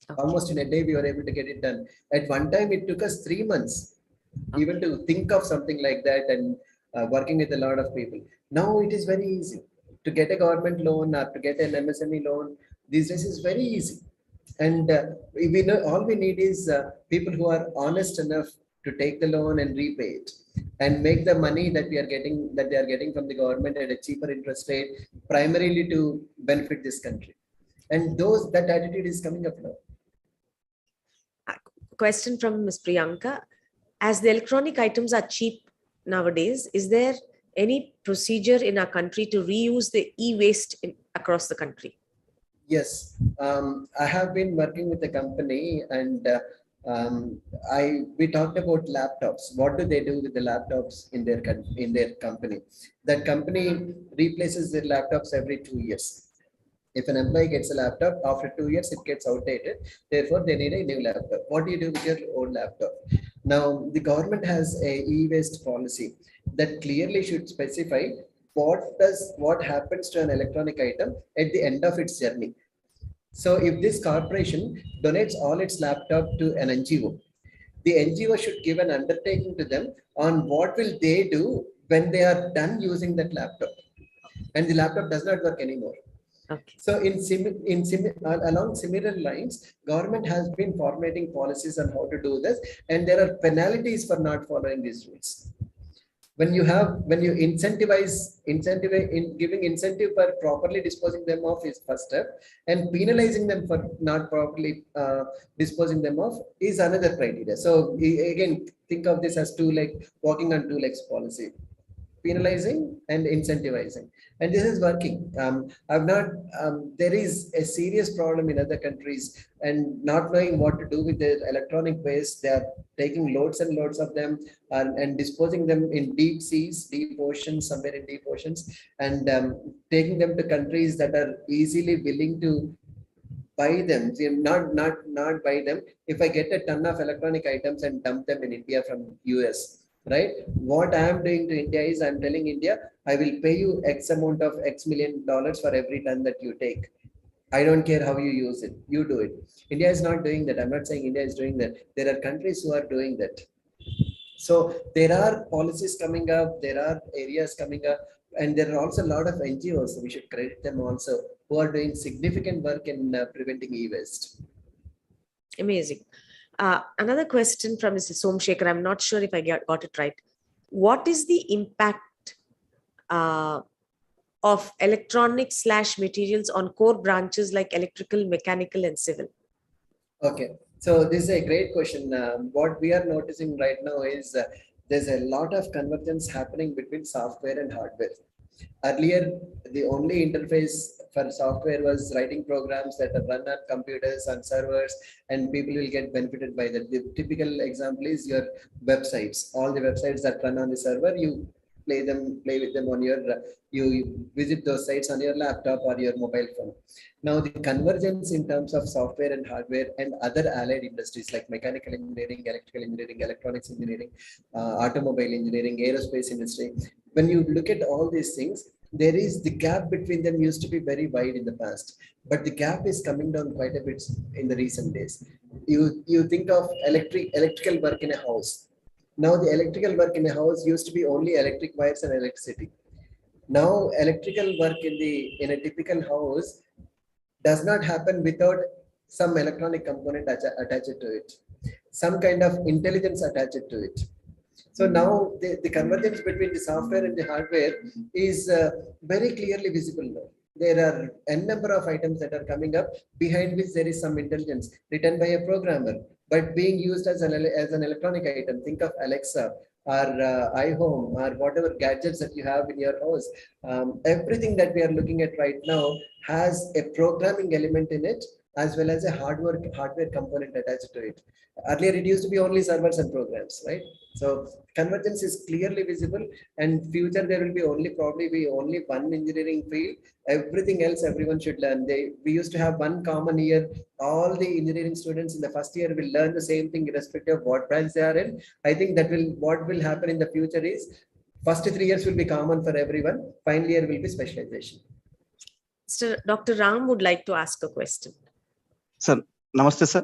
Okay. Almost in a day we were able to get it done. At one time it took us 3 months. Okay. Even to think of something like that, and working with a lot of people. Now it is very easy to get a government loan or to get an MSME loan. These days is very easy. And we know all we need is people who are honest enough to take the loan and repay it and make the money that they are getting from the government at a cheaper interest rate, primarily to benefit this country. And that attitude is coming up now. Question from Ms. Priyanka. As the electronic items are cheap nowadays, is there any procedure in our country to reuse the e-waste across the country? Yes, I have been working with a company, and we talked about laptops. What do they do with the laptops in their company? That company replaces their laptops every 2 years. If an employee gets a laptop, after 2 years, it gets outdated. Therefore, they need a new laptop. What do you do with your old laptop? Now, the government has a e-waste policy that clearly should specify what happens to an electronic item at the end of its journey. So if this corporation donates all its laptop to an NGO, the NGO should give an undertaking to them on what will they do when they are done using that laptop and the laptop does not work anymore. Okay. So along similar lines, government has been formulating policies on how to do this, and there are penalties for not following these rules. When you incentivize in giving incentive for properly disposing them of is first step, and penalizing them for not properly disposing them of is another criteria. So again, think of this as walking on two legs policy. Penalizing and incentivizing, and this is working. There is a serious problem in other countries, and not knowing what to do with their electronic waste. They are taking loads and loads of them and disposing them in deep seas, deep oceans, somewhere in deep oceans, and taking them to countries that are easily willing to buy them. Not buy them. If I get a ton of electronic items and dump them in India from US, right? What I am doing to India is I'm telling India, I will pay you X amount of X million dollars for every ton that you take. I don't care how you use it. You do it. India is not doing that. I'm not saying India is doing that. There are countries who are doing that. So there are policies coming up. There are areas coming up. And there are also a lot of NGOs, we should credit them also, who are doing significant work in preventing e-waste. Amazing. Another question from Mr. Somshekhar. I'm not sure if I got it right. What is the impact of electronics/materials on core branches like electrical, mechanical, and civil? Okay, so this is a great question. What we are noticing right now is there's a lot of convergence happening between software and hardware. Earlier, the only interface for software was writing programs that are run on computers, on servers, and people will get benefited by that. The typical example is your websites. All the websites that run on the server, you play with them on your, you visit those sites on your laptop or your mobile phone. Now the convergence in terms of software and hardware and other allied industries like mechanical engineering, electrical engineering, electronics engineering, automobile engineering, aerospace industry. When you look at all these things, there is the gap between them used to be very wide in the past, but the gap is coming down quite a bit in the recent days. You think of electrical work in a house. Now the electrical work in a house used to be only electric wires and electricity. Now electrical work in a typical house does not happen without some electronic component attached to it, some kind of intelligence attached to it. So now the convergence between the software and the hardware is very clearly visible now. There are n number of items that are coming up behind which there is some intelligence written by a programmer, but being used as an electronic item. Think of Alexa or iHome or whatever gadgets that you have in your house. Everything that we are looking at right now has a programming element in it, as well as a hardware component attached to it. Earlier, it used to be only servers and programs, right? So convergence is clearly visible, and future there will probably be only one engineering field. Everything else everyone should learn. We used to have one common year. All the engineering students in the first year will learn the same thing irrespective of what branch they are in. I think what will happen in the future is first 3 years will be common for everyone. Final year will be specialization. Dr. Ram would like to ask a question. Sir, namaste, sir.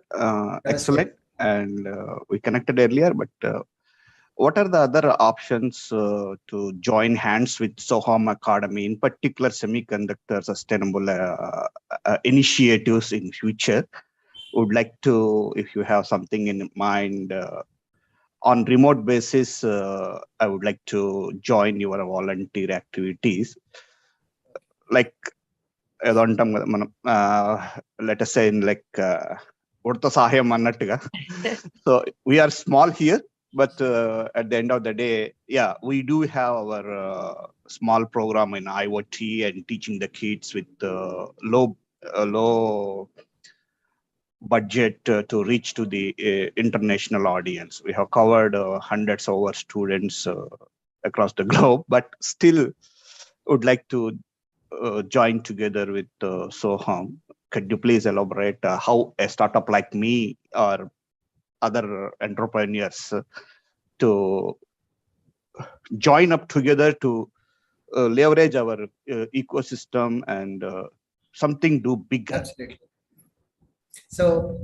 Excellent. And we connected earlier, but what are the other options to join hands with Soham Academy, in particular semiconductor sustainable initiatives in future? Would like to, if you have something in mind on remote basis, I would like to join your volunteer activities. Like, let us say in like so we are small here, but at the end of the day, yeah, we do have our small program in IoT and teaching the kids with low budget to reach to the international audience. We have covered hundreds of our students across the globe, but still would like to join together with Soham. Could you please elaborate how a startup like me or other entrepreneurs to join up together to leverage our ecosystem and something do bigger? Absolutely. So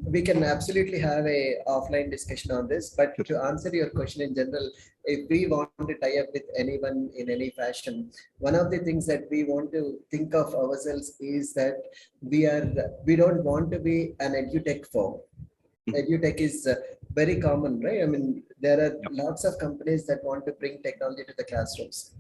we can absolutely have a offline discussion on this, but to answer your question in general, if we want to tie up with anyone in any fashion, one of the things that we want to think of ourselves is that we don't want to be an edutech firm. Edutech is very common, right? I mean, there are lots of companies that want to bring technology to the classrooms,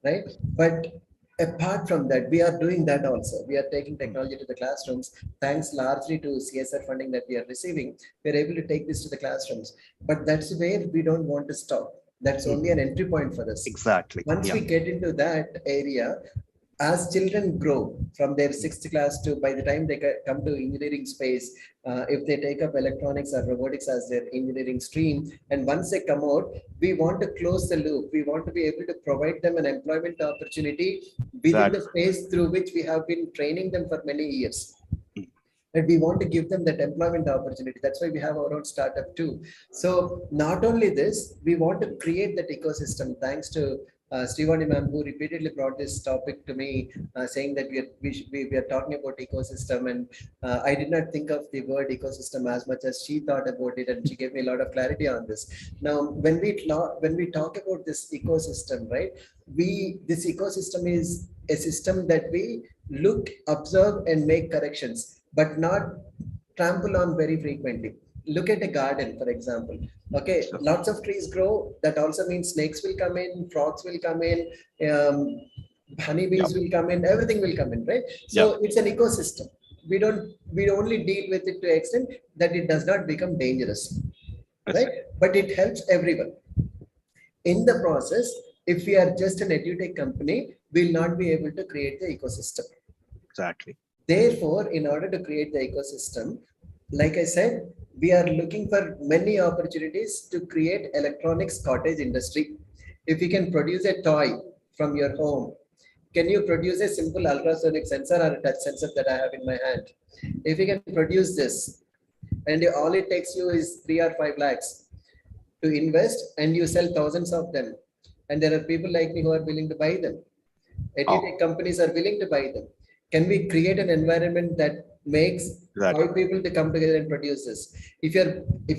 right? But apart from that, we are doing that also. We are taking technology to the classrooms, thanks largely to CSR funding that we are receiving. We're able to take this to the classrooms, but that's where we don't want to stop. That's only an entry point for us. Exactly. Once we get into that area, as children grow from their 6th class to by the time they come to engineering space, if they take up electronics or robotics as their engineering stream, and once they come out, we want to close the loop. We want to be able to provide them an employment opportunity within the space through which we have been training them for many years. And we want to give them that employment opportunity. That's why we have our own startup too. So not only this, we want to create that ecosystem thanks to Srivani ma'am, who repeatedly brought this topic to me, saying that we are talking about ecosystem, and I did not think of the word ecosystem as much as she thought about it, and she gave me a lot of clarity on this. Now, when we talk about this ecosystem, right? This ecosystem is a system that we look, observe, and make corrections, but not trample on very frequently. Look at a garden, for example. Okay, lots of trees grow. That also means snakes will come in, frogs will come in, honeybees will come in, everything will come in, right? So it's an ecosystem. We only deal with it to the extent that it does not become dangerous, right? But it helps everyone. In the process, if we are just an edutech company, we'll not be able to create the ecosystem. Exactly. Therefore, in order to create the ecosystem, like I said, we are looking for many opportunities to create electronics cottage industry. If you can produce a toy from your home, can you produce a simple ultrasonic sensor or a touch sensor that I have in my hand? If you can produce this, and all it takes you is 3 or 5 lakhs to invest, and you sell thousands of them, and there are people like me who are willing to buy them. EdTech companies are willing to buy them. Can we create an environment that makes 5 people to come together and produce this? If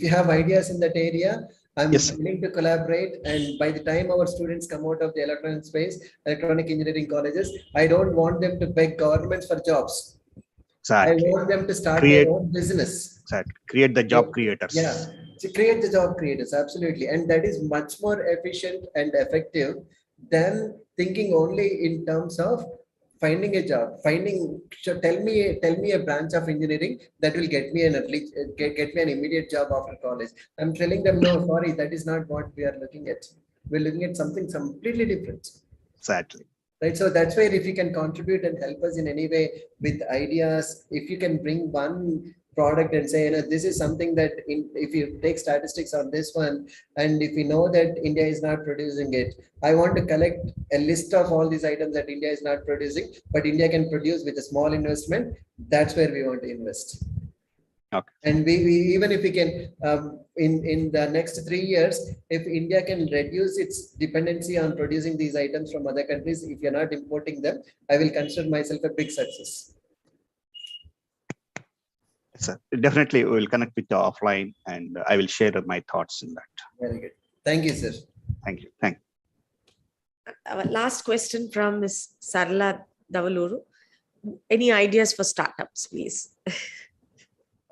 you have ideas in that area, I'm willing to collaborate. And by the time our students come out of the electronic space, electronic engineering colleges, I don't want them to beg governments for jobs. Exactly. I want them to start their own business. Exactly. Create the job creators. Yeah, to create the job creators, absolutely. And that is much more efficient and effective than thinking only in terms of finding a job. Tell me a branch of engineering that will get me an immediate job after college. I'm telling them, no, sorry, that is not what we are looking at. We're looking at something completely different. Exactly. Right. So that's where if you can contribute and help us in any way with ideas, if you can bring one product and say, this is something that if you take statistics on this one, and if we know that India is not producing it, I want to collect a list of all these items that India is not producing, but India can produce with a small investment. That's where we want to invest. Okay. And we even if we can, in the next 3 years, if India can reduce its dependency on producing these items from other countries, if you're not importing them, I will consider myself a big success. Sir, definitely we will connect with you offline, and I will share my thoughts in that. Very good. Thank you, sir. Thank you. Thank you. Our last question from Ms. Sarla Davaluru. Any ideas for startups, please?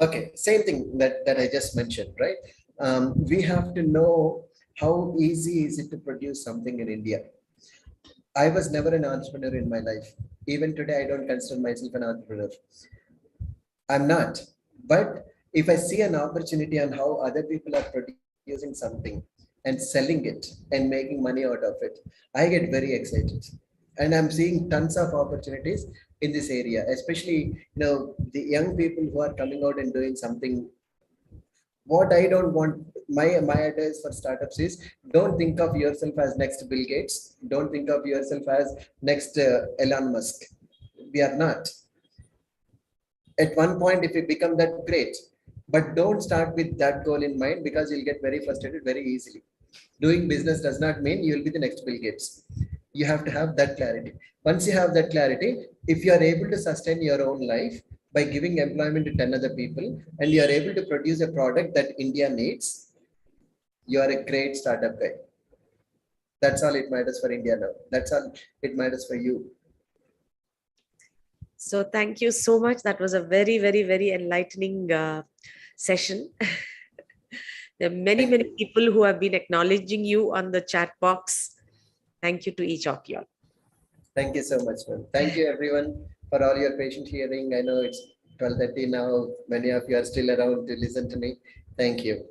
Okay, same thing that I just mentioned, right? We have to know how easy is it to produce something in India. I was never an entrepreneur in my life. Even today, I don't consider myself an entrepreneur. I'm not. But if I see an opportunity on how other people are producing something and selling it and making money out of it, I get very excited. And I'm seeing tons of opportunities in this area, especially the young people who are coming out and doing something. What I don't want, my advice for startups is, don't think of yourself as next Bill Gates. Don't think of yourself as next Elon Musk. We are not. At one point, if we become that, great, but don't start with that goal in mind, because you'll get very frustrated very easily. Doing business does not mean you will be the next Bill Gates. You have to have that clarity. Once you have that clarity, if you are able to sustain your own life by giving employment to 10 other people, and you are able to produce a product that India needs, you are a great startup guy. That's all it matters for India now. That's all it matters for you. So thank you so much. That was a very, very, very enlightening session. There are many, many people who have been acknowledging you on the chat box. Thank you to each of you. Thank you so much, man. Thank you everyone for all your patient hearing. I know it's 12:30 now. Many of you are still around to listen to me. Thank you.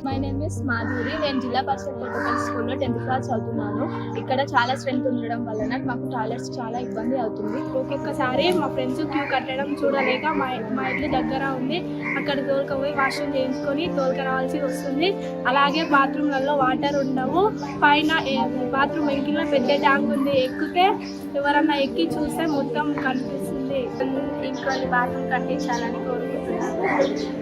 My name is Madhuri. నేను జిల్లా పరిషత్ కొత్తపల్లి స్కూల్లో 10th class చదువుతున్నాను. ఇక్కడ చాలా strength ఉండడం వలన మాకు toilets చాలా ఇబ్బంది అవుతుంది. ఒక్కొక్కసారి మా ఫ్రెండ్స్ క్యూ కట్టడం చూడలేక మా ఇల్లు దగ్గర ఉంది, అక్కడ తోలుకపోయి వాష్రూమ్ చేయించుకొని తోలుకరావాల్సి వస్తుంది. అలాగే బాత్రూమ్లలో వాటర్ ఉండవు. పైన బాత్రూమ్ వెంకిలో పెద్ద ట్యాంక్ ఉంది, ఎక్కితే ఎవరన్నా ఎక్కి చూస్తే మొత్తం కనిపిస్తుంది. ఇంకొన్ని బాత్రూమ్ కట్టించాలని కోరుకుంటున్నాను.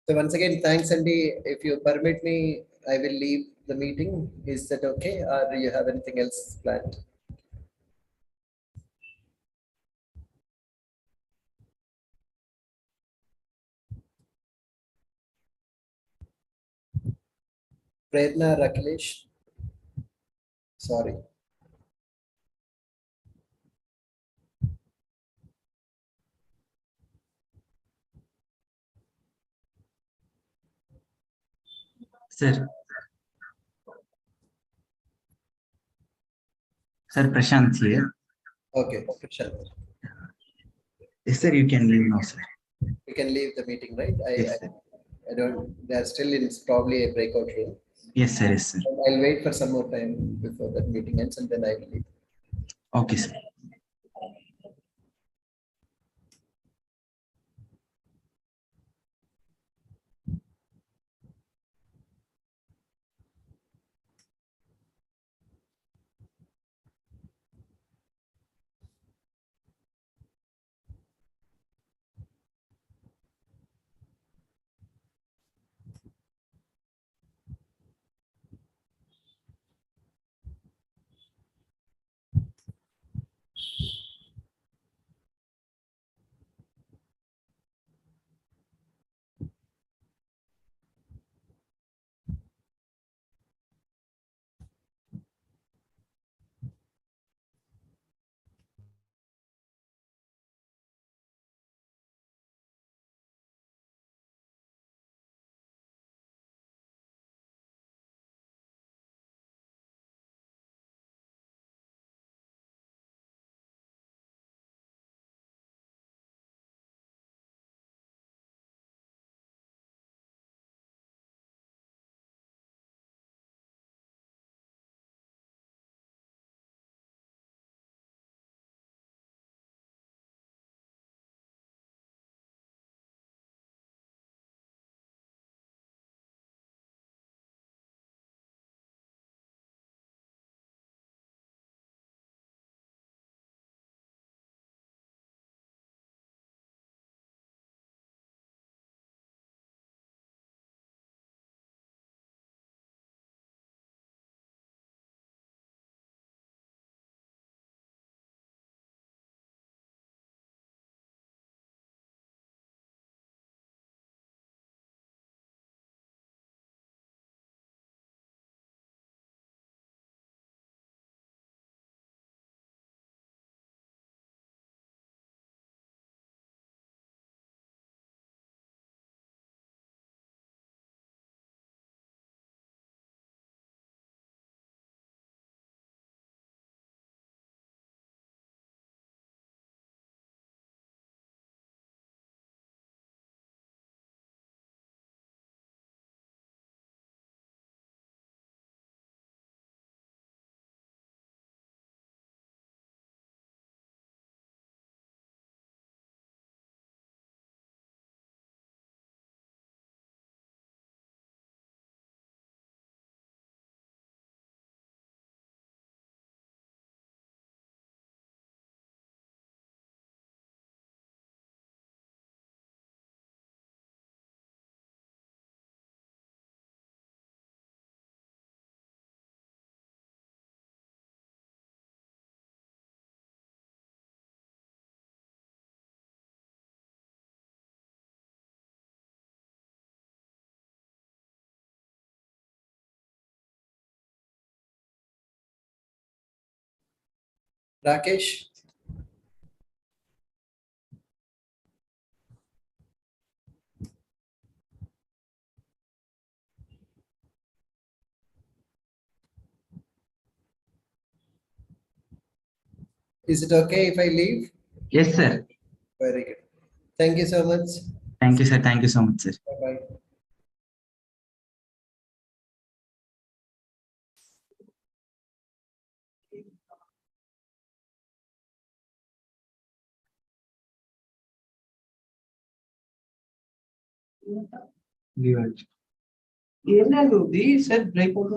So once again, thanks, Andy. If you permit me, I will leave the meeting. Is that okay? Or do you have anything else planned? Prerna, Rakilesh. Sorry. Sir, Sir Prashant here. Okay, Prashant. Yes, sir, you can leave now, sir. You can leave the meeting, right? Yes, sir. I don't, they're still in probably a breakout room. Yes, sir. Yes, sir. I'll wait for some more time before that meeting ends and then I will leave. Okay, sir. Rakesh. Is it okay if I leave? Yes, sir. Very good. Thank you so much. Thank you, sir. Thank you so much, sir. Bye-bye. Leave it. Said break out.